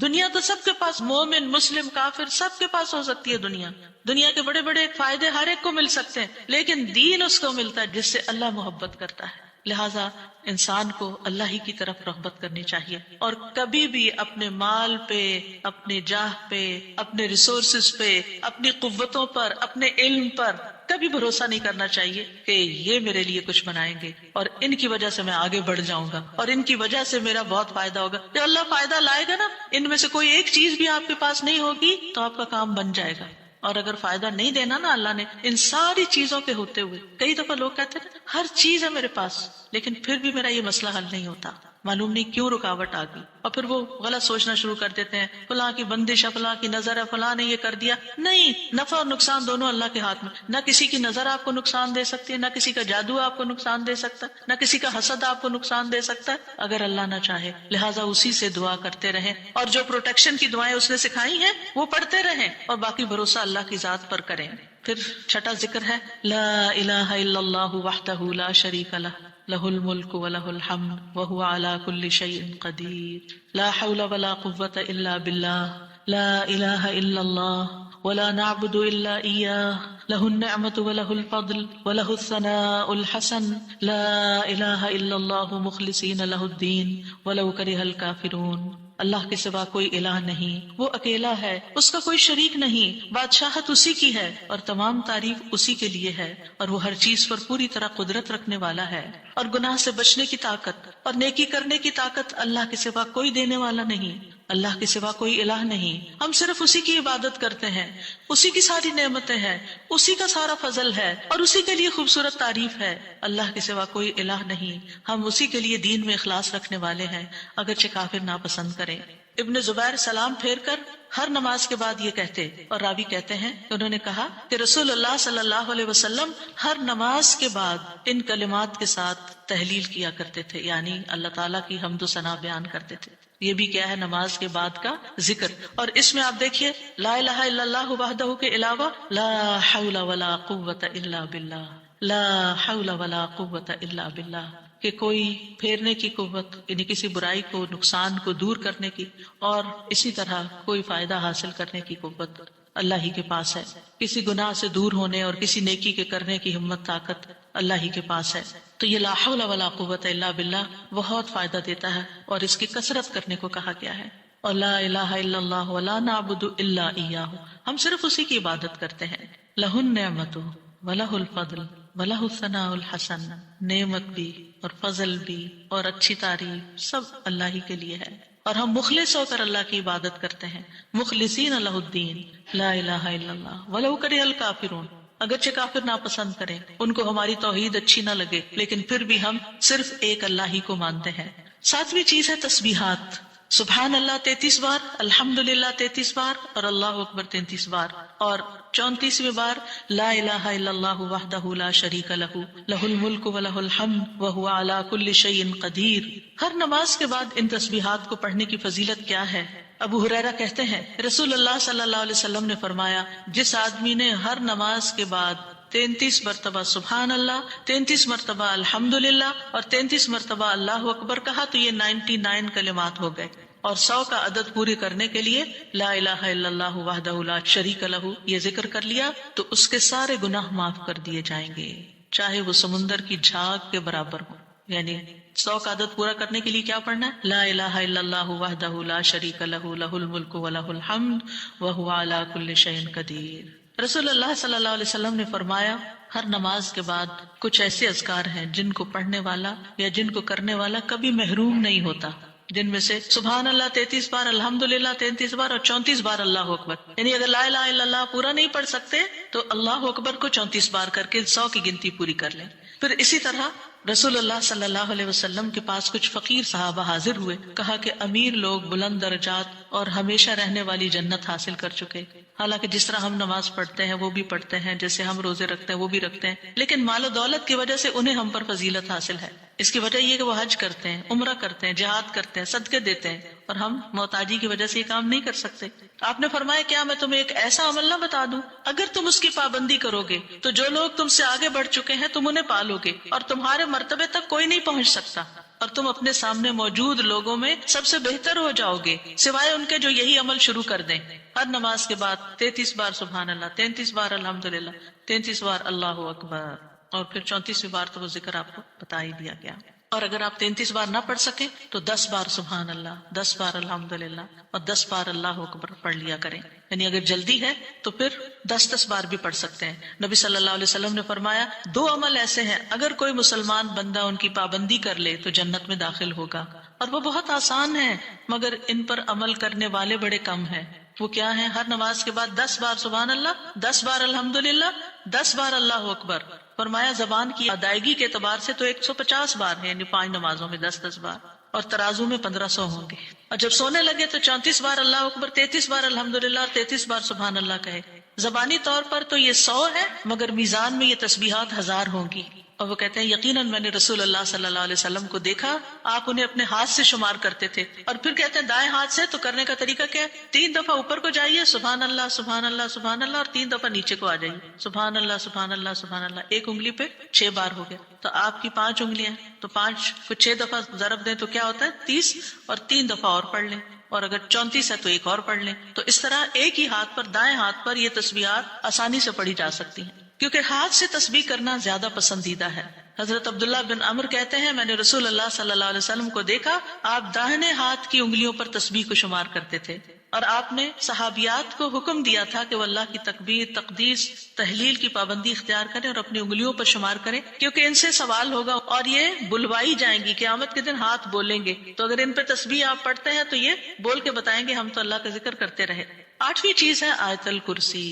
دنیا تو سب کے پاس، مومن مسلم کافر سب کے پاس ہو سکتی ہے. دنیا کے بڑے بڑے فائدے ہر ایک کو مل سکتے ہیں، لیکن دین اس کو ملتا ہے جس سے اللہ محبت کرتا ہے. لہذا انسان کو اللہ ہی کی طرف رغبت کرنی چاہیے، اور کبھی بھی اپنے مال پہ، اپنے جاہ پہ، اپنے ریسورسز پہ، اپنی قوتوں پر، اپنے علم پر کبھی بھروسہ نہیں کرنا چاہیے کہ یہ میرے لیے کچھ بنائیں گے اور ان کی وجہ سے میں آگے بڑھ جاؤں گا اور ان کی وجہ سے میرا بہت فائدہ ہوگا۔ جو اللہ فائدہ لائے گا نا، ان میں سے کوئی ایک چیز بھی آپ کے پاس نہیں ہوگی تو آپ کا کام بن جائے گا۔ اور اگر فائدہ نہیں دینا نا اللہ نے ان ساری چیزوں کے ہوتے ہوئے، کئی دفعہ لوگ کہتے ہیں ہر چیز ہے میرے پاس لیکن پھر بھی میرا یہ مسئلہ حل نہیں ہوتا، معلوم نہیں کیوں رکاوٹ آ گئی، اور پھر وہ غلط سوچنا شروع کر دیتے ہیں، فلاں کی بندش ہے، فلاں کی نظر ہے، فلاں نے یہ کر دیا۔ نہیں، نفع اور نقصان دونوں اللہ کے ہاتھ میں، نہ کسی کی نظر آپ کو نقصان دے سکتی ہے، نہ کسی کا جادو آپ کو نقصان دے سکتا ہے، نہ کسی کا حسد آپ کو نقصان دے سکتا ہے اگر اللہ نہ چاہے۔ لہٰذا اسی سے دعا کرتے رہیں، اور جو پروٹیکشن کی دعائیں اس نے سکھائی ہیں وہ پڑھتے رہیں، اور باقی بھروسہ اللہ کی ذات پر کریں۔ پھر چھٹا ذکر ہے لا الہ الا اللہ وحدہ لا شریک لہ لہ الملک ولہ الحمد وہو علی کل شیء قدیر لا حول ولا قوۃ الا باللہ لا الہ الا اللہ ولا نعبد الا ایاہ لہ النعمۃ ولہ الفضل ولہ الثناء الحسن لا الہ الا اللہ مخلصین لہ الدین ولو کرہ الکافرون۔ اللہ کے سوا کوئی الہ نہیں، وہ اکیلا ہے، اس کا کوئی شریک نہیں، بادشاہت اسی کی ہے اور تمام تعریف اسی کے لیے ہے، اور وہ ہر چیز پر پوری طرح قدرت رکھنے والا ہے، اور گناہ سے بچنے کی طاقت اور نیکی کرنے کی طاقت اللہ کے سوا کوئی دینے والا نہیں، اللہ کے سوا کوئی الہ نہیں۔ ہم صرف اسی کی عبادت کرتے ہیں، اسی کی ساری نعمتیں ہیں، اسی کا سارا فضل ہے اور اسی کے لیے خوبصورت تعریف ہے۔ اللہ کے سوا کوئی الہ نہیں، ہم اسی کے لیے دین میں اخلاص رکھنے والے ہیں اگرچہ کافر ناپسند کریں۔ ابن زبیر سلام پھیر کر ہر نماز کے بعد یہ کہتے، اور راوی کہتے ہیں کہ انہوں نے کہا کہ رسول اللہ صلی اللہ علیہ وسلم ہر نماز کے بعد ان کلمات کے ساتھ تحلیل کیا کرتے تھے، یعنی اللہ تعالیٰ کی حمد و ثنا بیان کرتے تھے۔ یہ بھی کیا ہے نماز کے بعد کا ذکر، اور اس میں آپ دیکھیے لا الہ الا اللہ وحدہ کے علاوہ لا حول ولا قوت الا باللہ، لا حول ولا قوت الا باللہ، کہ کوئی پھیرنے کی قوت یعنی کسی برائی کو، نقصان کو دور کرنے کی، اور اسی طرح کوئی فائدہ حاصل کرنے کی قوت اللہ ہی کے پاس ہے، کسی گناہ سے دور ہونے اور کسی نیکی کے کرنے کی ہمت طاقت اللہ ہی کے پاس ہے۔ تو یہ لا حول ولا قوت الا باللہ بہت فائدہ دیتا ہے، اور اس کی کثرت کرنے کو کہا گیا ہے۔ اور لا الہ الا اللہ ولا نعبد الا ایاہ، ہم صرف اسی کی عبادت کرتے ہیں۔ لہ النعمت ولہ الفضل ولہ الثناء الحسن، نعمت بھی اور فضل بھی اور اچھی تعریف سب اللہ ہی کے لیے ہے، اور ہم مخلص ہو کر اللہ کی عبادت کرتے ہیں، مخلصین لہ الدین لا الہ الا اللہ ولو کرہ الکافرون، اگرچہ کافر ناپسند کریں، ان کو ہماری توحید اچھی نہ لگے، لیکن پھر بھی ہم صرف ایک اللہ ہی کو مانتے ہیں۔ ساتویں چیز ہے تسبیحات، سبحان اللہ 33 بار، الحمدللہ 33 بار، اور اللہ اکبر 33 بار، اور 34ویں بار لا الہ الا اللہ وحدہ لا شریک لہ لہ الملک ولہ الحمد وہو علی کل شیء قدیر۔ ہر نماز کے بعد ان تسبیحات کو پڑھنے کی فضیلت کیا ہے؟ ابو ہریرہ کہتے ہیں رسول اللہ صلی اللہ علیہ وسلم نے فرمایا، جس آدمی نے ہر نماز کے بعد 33 مرتبہ سبحان اللہ، 33 مرتبہ الحمدللہ اور 33 مرتبہ اللہ اکبر کہا تو یہ 99 کلمات ہو گئے، اور 100 کا عدد پوری کرنے کے لیے لا الہ الا اللہ وحدہ لا شریک لہ یہ ذکر کر لیا تو اس کے سارے گناہ معاف کر دیے جائیں گے، چاہے وہ سمندر کی جھاگ کے برابر ہو۔ یعنی 100 کا عدد پورا کرنے کے لیے کیا پڑھنا ہے؟ لا الہ الا اللہ وحدہ لا شریک لہ لہ الملک ولہ الحمد وہو علی کل شیء قدیر۔ رسول اللہ صلی اللہ علیہ وسلم نے فرمایا ہر نماز کے بعد کچھ ایسے اذکار ہیں جن کو پڑھنے والا یا جن کو کرنے والا کبھی محروم نہیں ہوتا، جن میں سے سبحان اللہ 33 بار، الحمدللہ 33 بار اور 34 بار اللہ اکبر، یعنی اگر لا الہ الا اللہ پورا نہیں پڑھ سکتے تو اللہ اکبر کو 34 بار کر کے 100 کی گنتی پوری کر لیں۔ پھر اسی طرح رسول اللہ صلی اللہ علیہ وسلم کے پاس کچھ فقیر صحابہ حاضر ہوئے، کہا کہ امیر لوگ بلند درجات اور ہمیشہ رہنے والی جنت حاصل کر چکے، حالانکہ جس طرح ہم نماز پڑھتے ہیں وہ بھی پڑھتے ہیں، جیسے ہم روزے رکھتے ہیں وہ بھی رکھتے ہیں، لیکن مال و دولت کی وجہ سے انہیں ہم پر فضیلت حاصل ہے۔ اس کی وجہ یہ کہ وہ حج کرتے ہیں، عمرہ کرتے ہیں، جہاد کرتے ہیں، صدقے دیتے ہیں، اور ہم محتاجی کی وجہ سے یہ کام نہیں کر سکتے۔ آپ نے فرمایا کیا میں تمہیں ایک ایسا عمل نہ بتا دوں، اگر تم اس کی پابندی کرو گے تو جو لوگ تم سے آگے بڑھ چکے ہیں تم انہیں پالو گے اور تمہارے مرتبے تک کوئی نہیں پہنچ سکتا، اور تم اپنے سامنے موجود لوگوں میں سب سے بہتر ہو جاؤ گے سوائے ان کے جو یہی عمل شروع کر دیں۔ ہر نماز کے بعد 33 بار سبحان اللہ، 33 بار الحمدللہ، 33 بار اللہ اکبر، اور پھر 34ویں بار تو وہ ذکر آپ کو بتا ہی دیا گیا. اور اگر آپ 33 بار نہ پڑھ سکیں تو 10 بار سبحان اللہ، 10 بار الحمدللہ اور 10 بار اللہ اکبر پڑھ لیا کریں. یعنی اگر جلدی ہے تو پھر 10 بار بھی پڑھ سکتے ہیں. نبی صلی اللہ علیہ وسلم نے فرمایا 2 عمل ایسے ہیں اگر کوئی مسلمان بندہ ان کی پابندی کر لے تو جنت میں داخل ہوگا، اور وہ بہت آسان ہے مگر ان پر عمل کرنے والے بڑے کم ہیں. وہ کیا ہیں؟ ہر نماز کے بعد 10 بار سبحان اللہ، 10 بار الحمدللہ، 10 بار اللہ اکبر. فرمایا زبان کی ادائیگی کے اعتبار سے تو 150 بار ہے، یعنی 5 نمازوں میں 10 بار، اور ترازو میں 1500 ہوں گے. اور جب سونے لگے تو 34 بار اللہ اکبر، 33 بار الحمدللہ اور 33 بار سبحان اللہ کہے. زبانی طور پر تو یہ 100 ہے مگر میزان میں یہ تسبیحات 1000 ہوں گی. اور وہ کہتے ہیں یقیناً میں نے رسول اللہ صلی اللہ علیہ وسلم کو دیکھا، آپ انہیں اپنے ہاتھ سے شمار کرتے تھے. اور پھر کہتے ہیں دائیں ہاتھ سے، تو کرنے کا طریقہ کیا ہے؟ 3 دفعہ اوپر کو جائیے سبحان اللہ سبحان اللہ سبحان اللہ، اور 3 دفعہ نیچے کو آ جائیے سبحان اللہ سبحان اللہ سبحان اللہ. ایک انگلی پہ 6 بار ہو گیا. تو آپ کی 5 انگلیاں، تو 5 کو 6 دفعہ ضرب دیں تو کیا ہوتا ہے؟ 30. اور 3 دفعہ اور پڑھ لیں، اور اگر 34 ہے تو ایک اور پڑھ لیں. تو اس طرح ایک ہی ہاتھ پر، دائیں ہاتھ پر یہ تسبیحات آسانی سے پڑھی جا سکتی ہیں، کیونکہ ہاتھ سے تسبیح کرنا زیادہ پسندیدہ ہے. حضرت عبداللہ بن عمر کہتے ہیں میں نے رسول اللہ صلی اللہ علیہ وسلم کو دیکھا، آپ داہنے ہاتھ کی انگلیوں پر تسبیح کو شمار کرتے تھے، اور آپ نے صحابیات کو حکم دیا تھا کہ وہ اللہ کی تکبیر، تقدیس، تحلیل کی پابندی اختیار کریں اور اپنی انگلیوں پر شمار کریں، کیونکہ ان سے سوال ہوگا اور یہ بلوائی جائیں گی. قیامت کے دن ہاتھ بولیں گے، تو اگر ان پہ تسبیح آپ پڑھتے ہیں تو یہ بول کے بتائیں گے ہم تو اللہ کا ذکر کرتے رہے. 8ویں چیز ہے آیت الکرسی.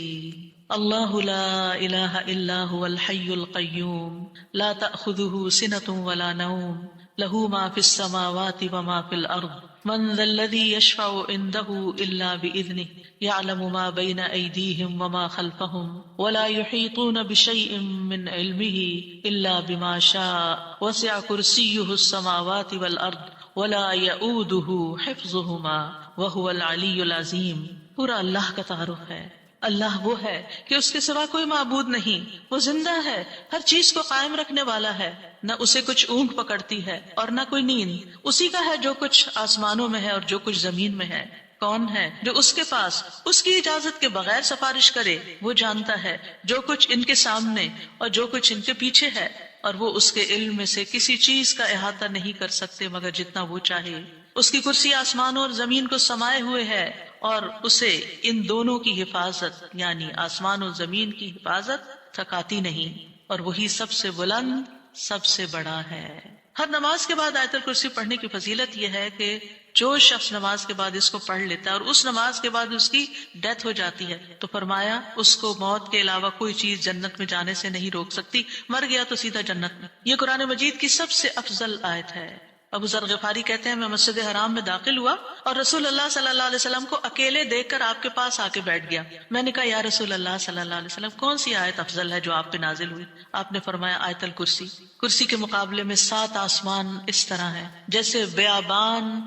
اللہ لا الہ الا هو الحی القیوم لا تأخذه سنة ولا نوم له ما في السماوات وما في الأرض من ذا الذي يشفع عنده إلا بإذنه يعلم ما بين أيديهم وما خلفهم ولا يحيطون بشيء من علمه إلا بما شاء وسع كرسيه السماوات والأرض ولا يؤوده حفظهما وهو العلي العظيم. پورا اللہ کا تعارف ہے. اللہ وہ ہے کہ اس کے سوا کوئی معبود نہیں، وہ زندہ ہے، ہر چیز کو قائم رکھنے والا ہے، نہ اسے کچھ اونگ پکڑتی ہے اور نہ کوئی نیند. اسی کا ہے جو کچھ آسمانوں میں ہے اور جو کچھ زمین میں ہے. کون ہے جو اس کے پاس اس کی اجازت کے بغیر سفارش کرے؟ وہ جانتا ہے جو کچھ ان کے سامنے اور جو کچھ ان کے پیچھے ہے، اور وہ اس کے علم میں سے کسی چیز کا احاطہ نہیں کر سکتے مگر جتنا وہ چاہے. اس کی کرسی آسمانوں اور زمین کو سمائے ہوئے ہے، اور اسے ان دونوں کی حفاظت یعنی آسمان و زمین کی حفاظت تھکاتی نہیں، اور وہی سب سے بلند، سب سے بڑا ہے. ہر نماز کے بعد آیت الکرسی پڑھنے کی فضیلت یہ ہے کہ جو شخص نماز کے بعد اس کو پڑھ لیتا ہے اور اس نماز کے بعد اس کی ڈیتھ ہو جاتی ہے تو فرمایا اس کو موت کے علاوہ کوئی چیز جنت میں جانے سے نہیں روک سکتی، مر گیا تو سیدھا جنت میں. یہ قرآن مجید کی سب سے افضل آیت ہے. ابو ذر غفاری کہتے ہیں میں مسجد حرام میں داخل ہوا اور رسول اللہ صلی اللہ علیہ وسلم کو اکیلے دیکھ کر آپ کے پاس آ کے بیٹھ گیا. میں نے کہا یا رسول اللہ صلی اللہ علیہ وسلم کون سی آیت افضل ہے جو آپ پہ نازل ہوئی؟ آپ نے فرمایا آیت الکرسی. کرسی کے مقابلے میں 7 آسمان اس طرح ہے جیسے بیابان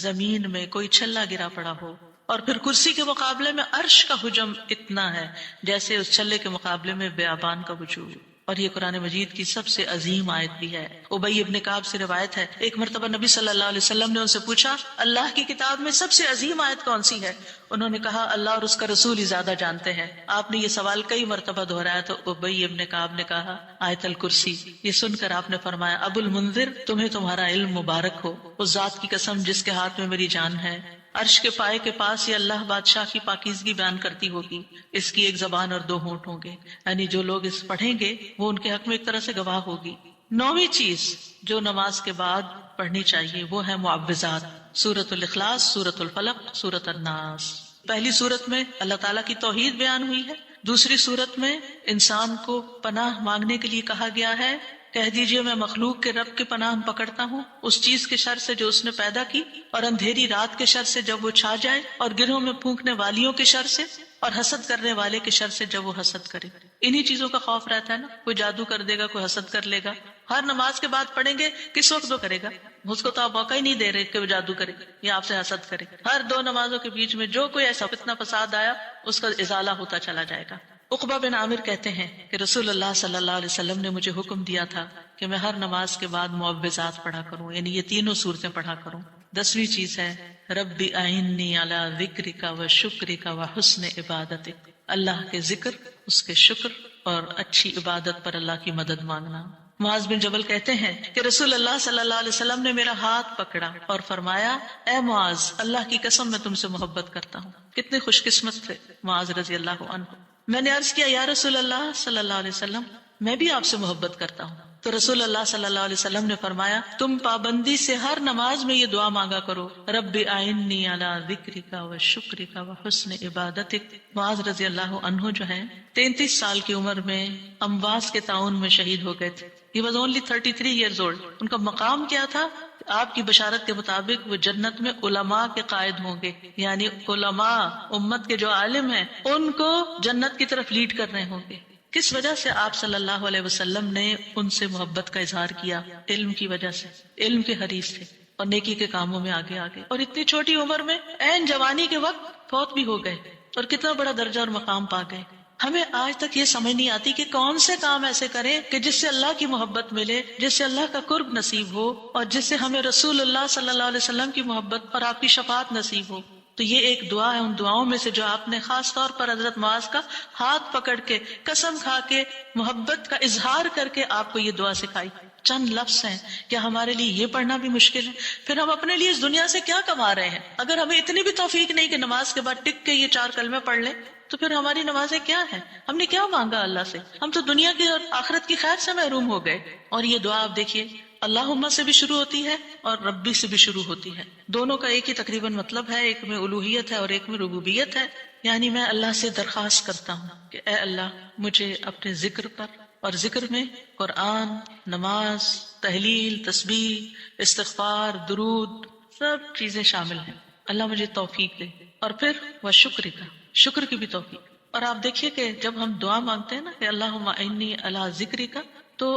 زمین میں کوئی چھلا گرا پڑا ہو، اور پھر کرسی کے مقابلے میں عرش کا حجم اتنا ہے جیسے اس چھلے کے مقابلے میں بیابان کا وجود. اور یہ قرآن مجید کی سب سے عظیم آیت بھی ہے. ابی ابن کعب سے روایت ہے ایک مرتبہ نبی صلی اللہ علیہ وسلم نے ان سے پوچھا اللہ کی کتاب میں سب سے عظیم آیت کون سی ہے؟ انہوں نے کہا اللہ اور اس کا رسول ہی زیادہ جانتے ہیں. آپ نے یہ سوال کئی مرتبہ دہرایا تو ابی ابن کعب نے کہا آیت الکرسی. یہ سن کر آپ نے فرمایا ابو المنذر تمہیں تمہارا علم مبارک ہو، اس ذات کی قسم جس کے ہاتھ میں میری جان ہے، عرش کے پائے کے پاس یہ اللہ بادشاہ کی پاکیزگی بیان کرتی ہوگی، اس کی ایک زبان اور 2 ہونٹ ہوں گے، یعنی جو لوگ اس پڑھیں گے وہ ان کے حق میں ایک طرح سے گواہ ہوگی. 9ویں چیز جو نماز کے بعد پڑھنی چاہیے وہ ہے معوذات. سورۃ الاخلاص، سورۃ الفلق، سورۃ الناس. پہلی سورت میں اللہ تعالیٰ کی توحید بیان ہوئی ہے، دوسری سورت میں انسان کو پناہ مانگنے کے لیے کہا گیا ہے. کہہ دیجئے میں مخلوق کے رب کے پناہ پکڑتا ہوں اس چیز کے شر سے جو اس نے پیدا کی، اور اندھیری رات کے شر سے جب وہ چھا جائے، اور گرہوں میں پھونکنے والیوں کے شر سے، اور حسد کرنے والے کے شر سے جب وہ حسد کرے. انہی چیزوں کا خوف رہتا ہے نا، کوئی جادو کر دے گا، کوئی حسد کر لے گا. ہر نماز کے بعد پڑھیں گے کس وقت وہ کرے گا؟ اس کو تو آپ موقع ہی نہیں دے رہے کہ وہ جادو کرے یا آپ سے حسد کرے. ہر 2 نمازوں کے بیچ میں جو کوئی ایسا فتنہ فساد آیا اس کا ازالہ ہوتا چلا جائے گا. عقبہ بن عامر کہتے ہیں کہ رسول اللہ صلی اللہ علیہ وسلم نے مجھے حکم دیا تھا کہ میں ہر نماز کے بعد معوذات پڑھا کروں، یعنی یہ 3 سورتیں پڑھا کروں. 10ویں چیز ہے رب اعنی علی ذکرک و شکرک و حسن عبادتک. اللہ کے ذکر، اس کے شکر اور اچھی عبادت پر اللہ کی مدد مانگنا۔ معاذ بن جبل کہتے ہیں کہ رسول اللہ صلی اللہ علیہ وسلم نے میرا ہاتھ پکڑا اور فرمایا، اے معاذ، اللہ کی قسم میں تم سے محبت کرتا ہوں۔ کتنے خوش قسمت تھے معاذ رضی اللہ عنہ۔ میں نے عرض کیا، یا رسول اللہ صلی اللہ علیہ وسلم، میں بھی آپ سے محبت کرتا ہوں۔ تو رسول اللہ صلی اللہ علیہ وسلم نے فرمایا، تم پابندی سے ہر نماز میں یہ دعا مانگا کرو، رب اعنی علی ذکرک و شکرک و حسن عبادتک۔ معاذ رضی اللہ عنہ جو ہیں 33 سال کی عمر میں امواس کے تعاون میں شہید ہو گئے تھے۔ He was only 33 years old۔ ان کا مقام کیا تھا؟ آپ کی بشارت کے مطابق وہ جنت میں علماء کے قائد ہوں گے، یعنی علماء امت کے جو عالم ہیں ان کو جنت کی طرف لیڈ کر رہے ہوں گے۔ کس وجہ سے آپ صلی اللہ علیہ وسلم نے ان سے محبت کا اظہار کیا؟ علم کی وجہ سے، علم کے حریص تھے اور نیکی کے کاموں میں آگے آگے، اور اتنی چھوٹی عمر میں عین جوانی کے وقت فوت بھی ہو گئے اور کتنا بڑا درجہ اور مقام پا گئے۔ ہمیں آج تک یہ سمجھ نہیں آتی کہ کون سے کام ایسے کریں کہ جس سے اللہ کی محبت ملے، جس سے اللہ کا قرب نصیب ہو، اور جس سے ہمیں رسول اللہ صلی اللہ علیہ وسلم کی محبت اور آپ کی شفاعت نصیب ہو۔ تو یہ ایک دعا ہے ان دعاؤں میں سے جو آپ نے خاص طور پر حضرت معاذ کا ہاتھ پکڑ کے، قسم کھا کے، محبت کا اظہار کر کے آپ کو یہ دعا سکھائی۔ چند لفظ ہیں، کیا ہمارے لیے یہ پڑھنا بھی مشکل ہے؟ پھر ہم اپنے لیے اس دنیا سے کیا کما رہے ہیں؟ اگر ہمیں اتنی بھی توفیق نہیں کہ نماز کے بعد ٹک کے یہ 4 کلمے پڑھ لیں، تو پھر ہماری نمازیں کیا ہیں؟ ہم نے کیا مانگا اللہ سے؟ ہم تو دنیا کی اور آخرت کی خیر سے محروم ہو گئے۔ اور یہ دعا آپ دیکھیے، اللہم سے بھی شروع ہوتی ہے اور ربی سے بھی شروع ہوتی ہے۔ دونوں کا ایک ہی تقریباً مطلب ہے، ایک میں الوہیت ہے اور ایک میں ربوبیت ہے۔ یعنی میں اللہ سے درخواست کرتا ہوں کہ اے اللہ، مجھے اپنے ذکر پر، اور ذکر میں قرآن، نماز، تحلیل، تسبیح، استغفار، درود، سب چیزیں شامل ہیں، اللہ مجھے توفیق دے۔ اور پھر وہ شکر کا، شکر کی بھی توفیق۔ اور آپ دیکھیے کہ جب ہم دعا مانگتے ہیں نا کہ اللہم اعنی علی ذکرک، تو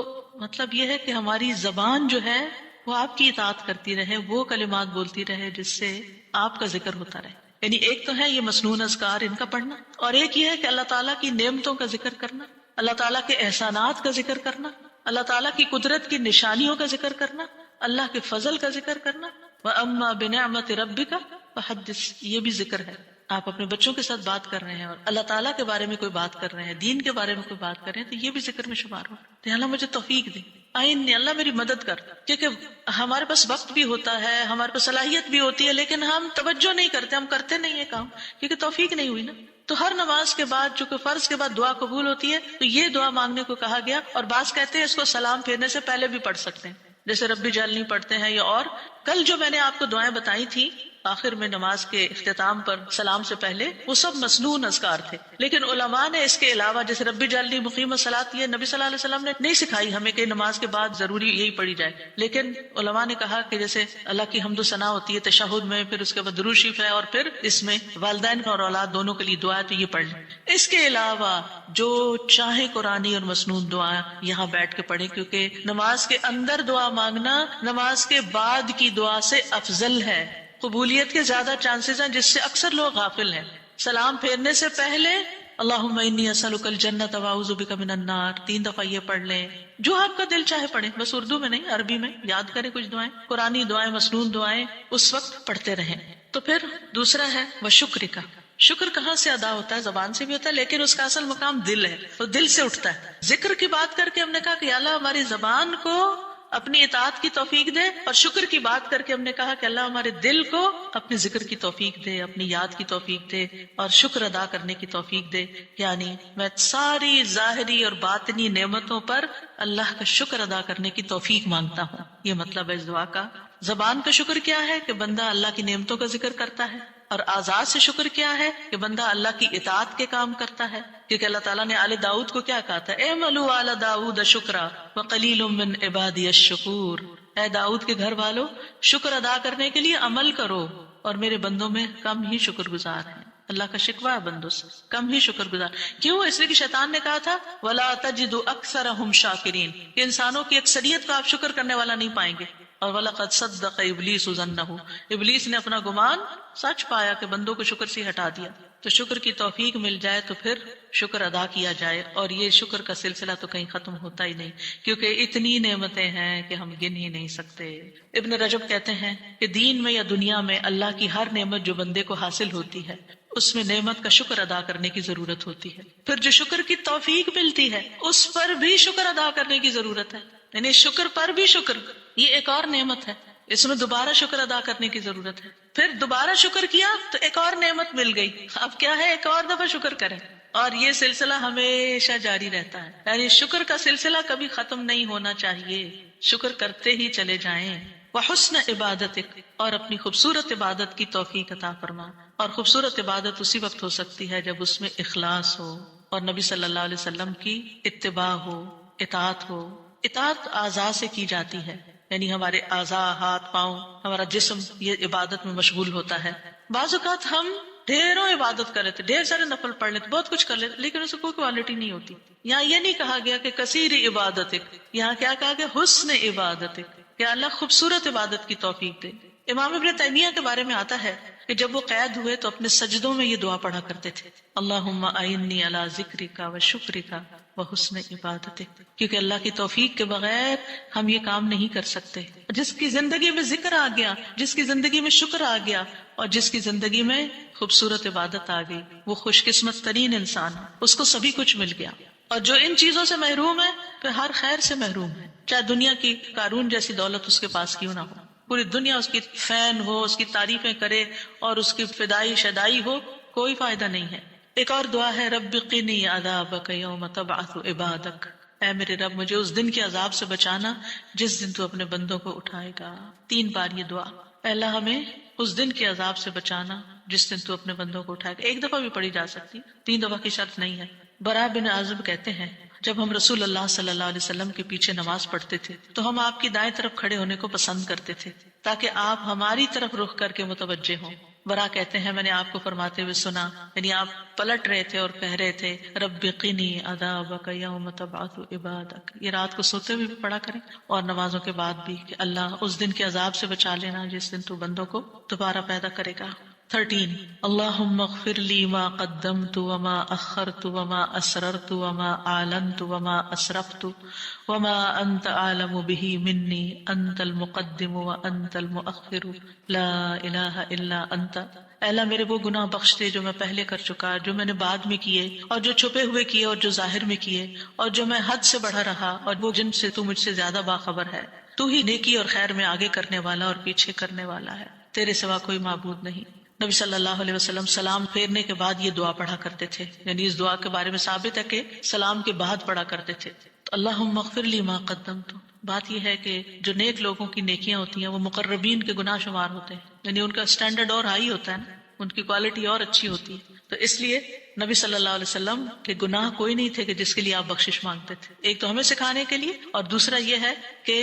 مطلب یہ ہے کہ ہماری زبان جو ہے وہ آپ کی اطاعت کرتی رہے، وہ کلمات بولتی رہے جس سے آپ کا ذکر ہوتا رہے۔ یعنی ایک تو ہے یہ مسنون اذکار ان کا پڑھنا، اور ایک یہ ہے کہ اللہ تعالیٰ کی نعمتوں کا ذکر کرنا، اللہ تعالیٰ کے احسانات کا ذکر کرنا، اللہ تعالیٰ کی قدرت کی نشانیوں کا ذکر کرنا، اللہ کے فضل کا ذکر کرنا۔ وَأَمَّا بِنِعْمَةِ رَبِّكَ فَحَدِّثْ، یہ بھی ذکر ہے۔ آپ اپنے بچوں کے ساتھ بات کر رہے ہیں اور اللہ تعالیٰ کے بارے میں کوئی بات کر رہے ہیں، دین کے بارے میں کوئی بات کر رہے ہیں، تو یہ بھی ذکر میں شمار ہو۔ تو اللہ مجھے توفیق دے، اللہ میری مدد کر۔ کیونکہ ہمارے پاس وقت بھی ہوتا ہے، ہمارے پاس صلاحیت بھی ہوتی ہے، لیکن ہم توجہ نہیں کرتے، ہم کرتے نہیں ہے کام، کیونکہ توفیق نہیں ہوئی نا۔ تو ہر نماز کے بعد، چونکہ فرض کے بعد دعا قبول ہوتی ہے، تو یہ دعا مانگنے کو کہا گیا۔ اور بعض کہتے ہیں اس کو سلام پھیرنے سے پہلے بھی پڑھ سکتے ہیں، جیسے ربی جعلنی پڑھتے ہیں، یا اور کل جو میں نے آپ کو دعائیں بتائی تھی آخر میں نماز کے اختتام پر سلام سے پہلے، وہ سب مسنون اذکار تھے۔ لیکن علماء نے اس کے علاوہ، جیسے ربی جعلنی مقیم الصلاۃ، یہ نبی صلی اللہ علیہ وسلم نے نہیں سکھائی ہمیں کہ نماز کے بعد ضروری یہی پڑھی جائے، لیکن علماء نے کہا کہ جیسے اللہ کی حمد و ثنا ہوتی ہے تشہد میں، پھر اس کے بعد درود شریف ہے، اور پھر اس میں والدین اور اولاد دونوں کے لیے دعا ہے، تو یہ پڑھ لیں۔ اس کے علاوہ جو چاہے قرآنی اور مسنون دعا یہاں بیٹھ کے پڑھیں، کیونکہ نماز کے اندر دعا مانگنا نماز کے بعد کی دعا سے افضل ہے۔ قبولیت کے زیادہ چانسز ہیں، جس سے اکثر لوگ غافل ہیں۔ سلام پھیرنے سے پہلے اللہم انی اسألک الجنۃ واعوذ بک من النار 3 دفعہ یہ پڑھ لیں، جو آپ کا دل چاہے پڑھیں، بس اردو میں نہیں، عربی میں یاد کریں کچھ دعائیں، قرآنی دعائیں، مسنون دعائیں اس وقت پڑھتے رہیں۔ تو پھر دوسرا ہے وہ شکر کا۔ شکر کہاں سے ادا ہوتا ہے؟ زبان سے بھی ہوتا ہے، لیکن اس کا اصل مقام دل ہے، وہ دل سے اٹھتا ہے۔ ذکر کی بات کر کے ہم نے کہا کہ اللہ ہماری زبان کو اپنی اطاعت کی توفیق دے، اور شکر کی بات کر کے ہم نے کہا کہ اللہ ہمارے دل کو اپنے ذکر کی توفیق دے، اپنی یاد کی توفیق دے، اور شکر ادا کرنے کی توفیق دے۔ یعنی میں ساری ظاہری اور باطنی نعمتوں پر اللہ کا شکر ادا کرنے کی توفیق مانگتا ہوں، یہ مطلب ہے اس دعا کا۔ زبان کا شکر کیا ہے؟ کہ بندہ اللہ کی نعمتوں کا ذکر کرتا ہے، اور آزاد سے شکر کیا ہے؟ کہ بندہ اللہ کی اطاعت کے کام کرتا ہے، کیونکہ اللہ تعالیٰ نے آل داؤد کو کیا کہا تھا؟ اعملوا آل داؤد شکرا وقلیل من عبادی الشکور، اے داؤد کے گھر والو، شکر ادا کرنے کے لیے عمل کرو، اور میرے بندوں میں کم ہی شکر گزار ہیں۔ اللہ کا شکوہ ہے بندوں سے، کم ہی شکر گزار۔ کیوں؟ اس لیے کہ شیطان نے کہا تھا وَلَا تَجِدُ أَكْثَرَهُمْ شَاكِرِينَ، کہ انسانوں کی اکثریت کو آپ شکر کرنے والا نہیں پائیں گے۔ اور وَلَقَدْ صَدَّقَ إِبْلِيسُ ظَنَّهُ، ابلیس نے اپنا گمان سچ پایا کہ بندوں کو شکر سے ہٹا دیا۔ تو شکر کی توفیق مل جائے تو پھر شکر ادا کیا جائے، اور یہ شکر کا سلسلہ تو کہیں ختم ہوتا ہی نہیں، کیونکہ اتنی نعمتیں ہیں کہ ہم گن ہی نہیں سکتے۔ ابن رجب کہتے ہیں کہ دین میں یا دنیا میں اللہ کی ہر نعمت جو بندے کو حاصل ہوتی ہے، اس میں نعمت کا شکر ادا کرنے کی ضرورت ہوتی ہے. پھر جو شکر کی توفیق ملتی ہے اس پر بھی شکر ادا کرنے کی ضرورت ہے. یعنی شکر پر بھی شکر، یہ ایک اور نعمت ہے، اس میں دوبارہ شکر ادا کرنے کی ضرورت ہے. پھر دوبارہ شکر کیا تو ایک اور نعمت مل گئی، اب کیا ہے ایک اور دفعہ شکر کریں. اور یہ سلسلہ ہمیشہ جاری رہتا ہے، یعنی شکر کا سلسلہ کبھی ختم نہیں ہونا چاہیے، شکر کرتے ہی چلے جائیں. وحسن عبادتک، اور اپنی خوبصورت عبادت کی توفیق عطا فرما. اور خوبصورت عبادت اسی وقت ہو سکتی ہے جب اس میں اخلاص ہو اور نبی صلی اللہ علیہ وسلم کی اتباع ہو، اطاعت ہو. اطاعت اعضاء سے کی جاتی ہے، یعنی ہمارے اعضاء، ہاتھ پاؤں، ہمارا جسم یہ عبادت میں مشغول ہوتا ہے. بعض اوقات ہم ڈھیروں عبادت کر لیتے، ڈھیر سارے نفل پڑھ لیتے، بہت کچھ کر لیتے، لیکن اس سے کوئی کوالٹی نہیں ہوتی. یہاں یہ نہیں کہا گیا کہ کثیر عبادتک، یہاں کیا کہا گیا؟ حسن عبادتک، کہ اللہ خوبصورت عبادت کی توفیق دے. امام ابن تیمیہ کے بارے میں آتا ہے کہ جب وہ قید ہوئے تو اپنے سجدوں میں یہ دعا پڑھا کرتے تھے، اللہم اعنی علی ذکرک و شکرک و حسن عبادتک، کیونکہ اللہ کی توفیق کے بغیر ہم یہ کام نہیں کر سکتے. جس کی زندگی میں ذکر آ گیا، جس کی زندگی میں شکر آ گیا، اور جس کی زندگی میں خوبصورت عبادت آ گئی، وہ خوش قسمت ترین انسان ہے، اس کو سبھی کچھ مل گیا. اور جو ان چیزوں سے محروم ہے پھر ہر خیر سے محروم ہے، چاہے دنیا کی قارون جیسی دولت اس کے پاس کیوں نہ ہو، پوری دنیا اس کی فین ہو، اس کی تعریفیں کرے اور اس کی فدائی شدائی ہو، کوئی فائدہ نہیں ہے. ایک اور دعا ہے، رب قنی عذابک یوم تبعث عبادک، اے میرے رب مجھے اس دن کے عذاب سے بچانا جس دن تو اپنے بندوں کو اٹھائے گا. 3 بار یہ دعا، اے اللہ ہمیں اس دن کے عذاب سے بچانا جس دن تو اپنے بندوں کو اٹھائے گا. ایک دفعہ بھی پڑھی جا سکتی، 3 دفعہ کی شرط نہیں ہے. برا بن عازب کہتے ہیں جب ہم رسول اللہ صلی اللہ علیہ وسلم کے پیچھے نماز پڑھتے تھے تو ہم آپ کی دائیں طرف کھڑے ہونے کو پسند کرتے تھے تاکہ آپ ہماری طرف رخ کر کے متوجہ ہوں. برا کہتے ہیں میں نے آپ کو فرماتے ہوئے سنا، یعنی آپ پلٹ رہے تھے اور کہہ رہے تھے رب قنی عذابک یوم تبعث عبادک. یہ رات کو سوتے ہوئے بھی پڑھا کریں اور نمازوں کے بعد بھی کہ اللہ اس دن کے عذاب سے بچا لینا جس دن تو بندوں کو دوبارہ پیدا کرے گا. 13 اللہم اغفر لی ما قدمت وما اخرت وما اسررت وما اعلنت وما اسرفت وما انت اعلم به منی انت المقدم وانت المؤخر لا الہ الا انت. اے اللہ میرے وہ گناہ بخش دے جو میں پہلے کر چکا، جو میں نے بعد میں کیے، اور جو چھپے ہوئے کیے اور جو ظاہر میں کیے، اور جو میں حد سے بڑھا رہا اور وہ جن سے تو مجھ سے زیادہ باخبر ہے. تو ہی نیکی اور خیر میں آگے کرنے والا اور پیچھے کرنے والا ہے، تیرے سوا کوئی معبود نہیں. نبی صلی اللہ علیہ وسلم سلام پھیرنے کے بعد یہ دعا پڑھا کرتے تھے، یعنی اس دعا کے بارے میں ثابت ہے کہ سلام کے بعد پڑھا کرتے تھے. تو اللہم اغفر لی ما قدمت، بات یہ ہے کہ جو نیک لوگوں کی نیکیاں ہوتی ہیں وہ مقربین کے گناہ شمار ہوتے ہیں، یعنی ان کا سٹینڈرڈ اور ہائی ہوتا ہے نا، ان کی کوالٹی اور اچھی ہوتی ہے. تو اس لیے نبی صلی اللہ علیہ وسلم کے گناہ کوئی نہیں تھے کہ جس کے لیے آپ بخشش مانگتے تھے. ایک تو ہمیں سکھانے کے لیے، اور دوسرا یہ ہے کہ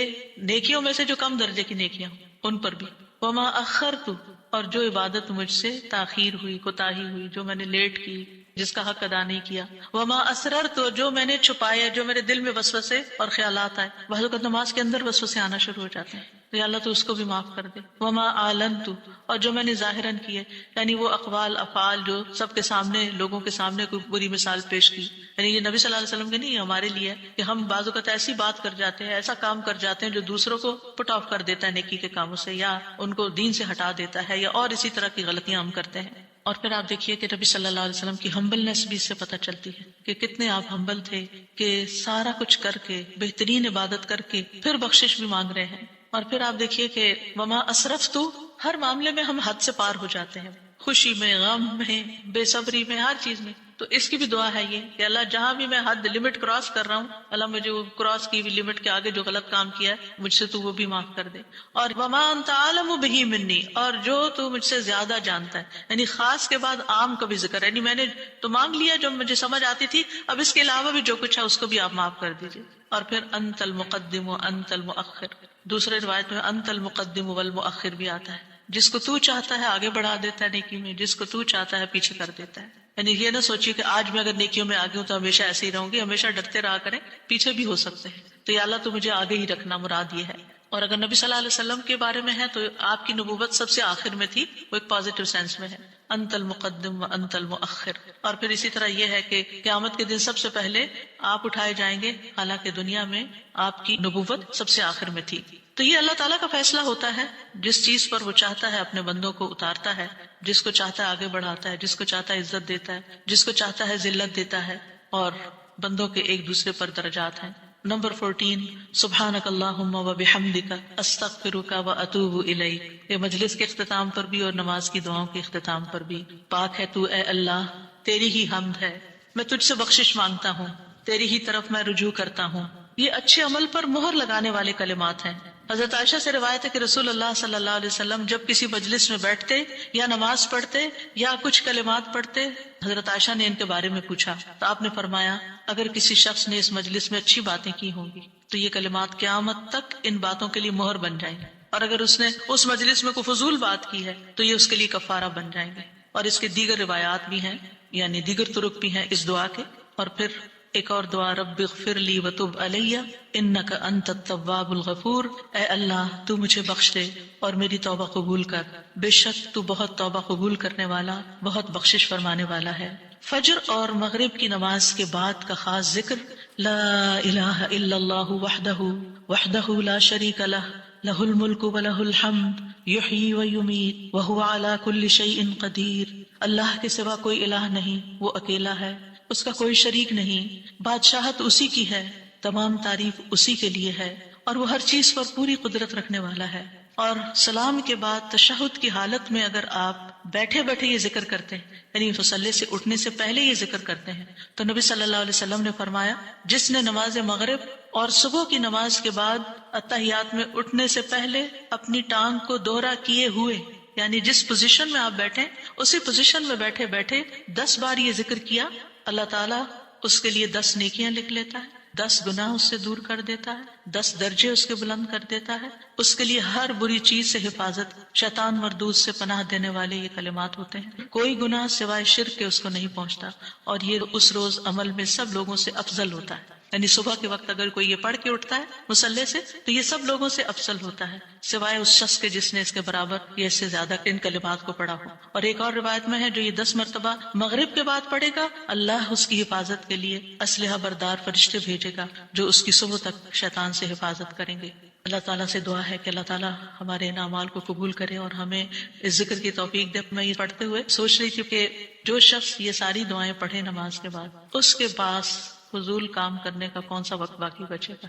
نیکیوں میں سے جو کم درجے کی نیکیاں ان پر بھی. وما اخرت، اور جو عبادت مجھ سے تاخیر ہوئی، کوتاہی ہوئی، جو میں نے لیٹ کی، جس کا حق ادا نہیں کیا. وما اسررت، جو میں نے چھپایا، جو میرے دل میں وسوسے اور خیالات آئے. بعض اوقات نماز کے اندر وسوسے آنا شروع ہو جاتے ہیں تو یا اللہ تو اس کو بھی معاف کر دے. وما اعلنت، اور جو میں نے ظاہراً کیے، یعنی وہ اقوال افعال جو سب کے سامنے، لوگوں کے سامنے کوئی بری مثال پیش کی. یعنی یہ نبی صلی اللہ علیہ وسلم کے نہیں، ہمارے لیے کہ ہم بعض اوقات ایسی بات کر جاتے ہیں، ایسا کام کر جاتے ہیں جو دوسروں کو پٹ آف کر دیتا ہے نیکی کے کاموں سے، یا ان کو دین سے ہٹا دیتا ہے، یا اور اسی طرح کی غلطیاں ہم کرتے ہیں. اور پھر آپ دیکھیے کہ نبی صلی اللہ علیہ وسلم کی ہمبلنس بھی اس سے پتہ چلتی ہے کہ کتنے آپ ہمبل تھے، کہ سارا کچھ کر کے، بہترین عبادت کر کے پھر بخشش بھی مانگ رہے ہیں. اور پھر آپ دیکھیے کہ وما اسرفت، ہر معاملے میں ہم حد سے پار ہو جاتے ہیں، خوشی میں، غم میں، بے صبری میں، ہر چیز میں. تو اس کی بھی دعا ہے یہ کہ اللہ جہاں بھی میں حد لمٹ کراس کر رہا ہوں، اللہ مجھے وہ کراس کی ہوئی لمٹ کے آگے جو غلط کام کیا ہے مجھ سے تو وہ بھی معاف کر دے. اور وما انت عالم بہ منی، اور جو تو مجھ سے زیادہ جانتا ہے، یعنی خاص کے بعد عام کا بھی ذکر ہے، یعنی میں نے تو مانگ لیا جو مجھے سمجھ آتی تھی، اب اس کے علاوہ بھی جو کچھ ہے اس کو بھی آپ معاف کر دیجیے. اور پھر انت المقدم وانت المؤخر، دوسرے روایت میں انت المقدم والمؤخر بھی آتا ہے، جس کو تو چاہتا ہے آگے بڑھا دیتا ہے نیکی میں، جس کو تو چاہتا ہے پیچھے کر دیتا ہے. یعنی یہ نہ سوچیے کہ آج میں اگر نیکیوں میں آگے ہوں تو ہمیشہ ایسے ہی رہوں گی، ہمیشہ ڈرتے رہا کریں، پیچھے بھی ہو سکتے ہیں. تو یا اللہ تو مجھے آگے ہی رکھنا، مراد یہ ہے. اور اگر نبی صلی اللہ علیہ وسلم کے بارے میں ہے تو آپ کی نبوت سب سے آخر میں تھی، وہ ایک پازیٹیو سینس میں ہے، انت المقدم و انت المؤخر. اور پھر اسی طرح یہ ہے کہ قیامت کے دن سب سے پہلے آپ اٹھائے جائیں گے، حالانکہ دنیا میں آپ کی نبوت سب سے آخر میں تھی. تو یہ اللہ تعالیٰ کا فیصلہ ہوتا ہے، جس چیز پر وہ چاہتا ہے اپنے بندوں کو اتارتا ہے، جس کو چاہتا ہے آگے بڑھاتا ہے، جس کو چاہتا ہے عزت دیتا ہے، جس کو چاہتا ہے ذلت دیتا ہے، اور بندوں کے ایک دوسرے پر درجات ہیں۔ نمبر 14، سبحانک اللہم و بحمدک استغفرک و اتوب الیک۔ یہ مجلس کے اختتام پر بھی اور نماز کی دعاؤں کے اختتام پر بھی، پاک ہے تو اے اللہ، تیری ہی حمد ہے، میں تجھ سے بخشش مانگتا ہوں، تیری ہی طرف میں رجوع کرتا ہوں۔ یہ اچھے عمل پر مہر لگانے والے کلمات ہیں۔ حضرت عائشہ سے روایت ہے کہ رسول اللہ صلی اللہ علیہ وسلم جب کسی مجلس میں بیٹھتے یا نماز پڑھتے یا کچھ کلمات پڑھتے، حضرت عائشہ نے ان کے بارے میں پوچھا تو آپ نے فرمایا اگر کسی شخص نے اس مجلس میں اچھی باتیں کی ہوں گی تو یہ کلمات قیامت تک ان باتوں کے لیے مہر بن جائیں گے، اور اگر اس نے اس مجلس میں کوئی فضول بات کی ہے تو یہ اس کے لیے کفارہ بن جائیں گے۔ اور اس کے دیگر روایات بھی ہیں، یعنی دیگر طرق بھی ہیں اس دعا کے۔ اور پھر ایک اور دعا، رب اغفر لی وتب علی انک انت التواب الغفور، اے اللہ تو مجھے بخش دے اور میری توبہ قبول کر، بے شک تو بہت توبہ قبول کرنے والا، بہت بخشش فرمانے والا ہے۔ فجر اور مغرب کی نماز کے بعد کا خاص ذکر، لا الہ الا اللہ وحدہ وحدہ لا شریک لہ لہ الملک ولہ الحمد یحیی ویمیت وہو علی کل شیء قدیر۔ اللہ کے سوا کوئی الہ نہیں، وہ اکیلا ہے، اس کا کوئی شریک نہیں، بادشاہت اسی کی ہے، تمام تعریف اسی کے لیے ہے، اور وہ ہر چیز پر پوری قدرت رکھنے والا ہے۔ اور سلام کے بعد تشہد کی حالت میں اگر آپ بیٹھے بیٹھے یہ ذکر کرتے ہیں، یعنی مصلی سے اٹھنے سے پہلے یہ ذکر کرتے ہیں، تو نبی صلی اللہ علیہ وسلم نے فرمایا جس نے نماز مغرب اور صبح کی نماز کے بعد اتحیات میں اٹھنے سے پہلے اپنی ٹانگ کو دوہرا کیے ہوئے، یعنی جس پوزیشن میں آپ بیٹھے اسی پوزیشن میں بیٹھے بیٹھے 10 بار یہ ذکر کیا، اللہ تعالیٰ اس کے لیے 10 نیکیاں لکھ لیتا ہے، 10 گناہ اس سے دور کر دیتا ہے، 10 درجے اس کے بلند کر دیتا ہے، اس کے لیے ہر بری چیز سے حفاظت، شیطان مردود سے پناہ دینے والے یہ کلمات ہوتے ہیں۔ کوئی گناہ سوائے شرک کے اس کو نہیں پہنچتا، اور یہ اس روز عمل میں سب لوگوں سے افضل ہوتا ہے، یعنی صبح کے وقت اگر کوئی یہ پڑھ کے اٹھتا ہے مصلی سے تو یہ سب لوگوں سے افضل ہوتا ہے، سوائے اس شخص کے جس نے اس کے برابر یا اس سے زیادہ ان کلمات کو پڑھا ہو۔ اور ایک اور روایت میں ہے جو یہ 10 مرتبہ مغرب کے بعد پڑھے گا، اللہ اس کی حفاظت کے لیے اسلحہ بردار فرشتے بھیجے گا جو اس کی صبح تک شیطان سے حفاظت کریں گے۔ اللہ تعالیٰ سے دعا ہے کہ اللہ تعالیٰ ہمارے ان اعمال کو قبول کرے اور ہمیں اس ذکر کی توفیق دے۔ میں یہ پڑھتے ہوئے سوچ رہی تھی کہ جو شخص یہ ساری دعائیں پڑھے نماز کے بعد، اس کے پاس فضول کام کرنے کا کون سا وقت باقی بچے گا؟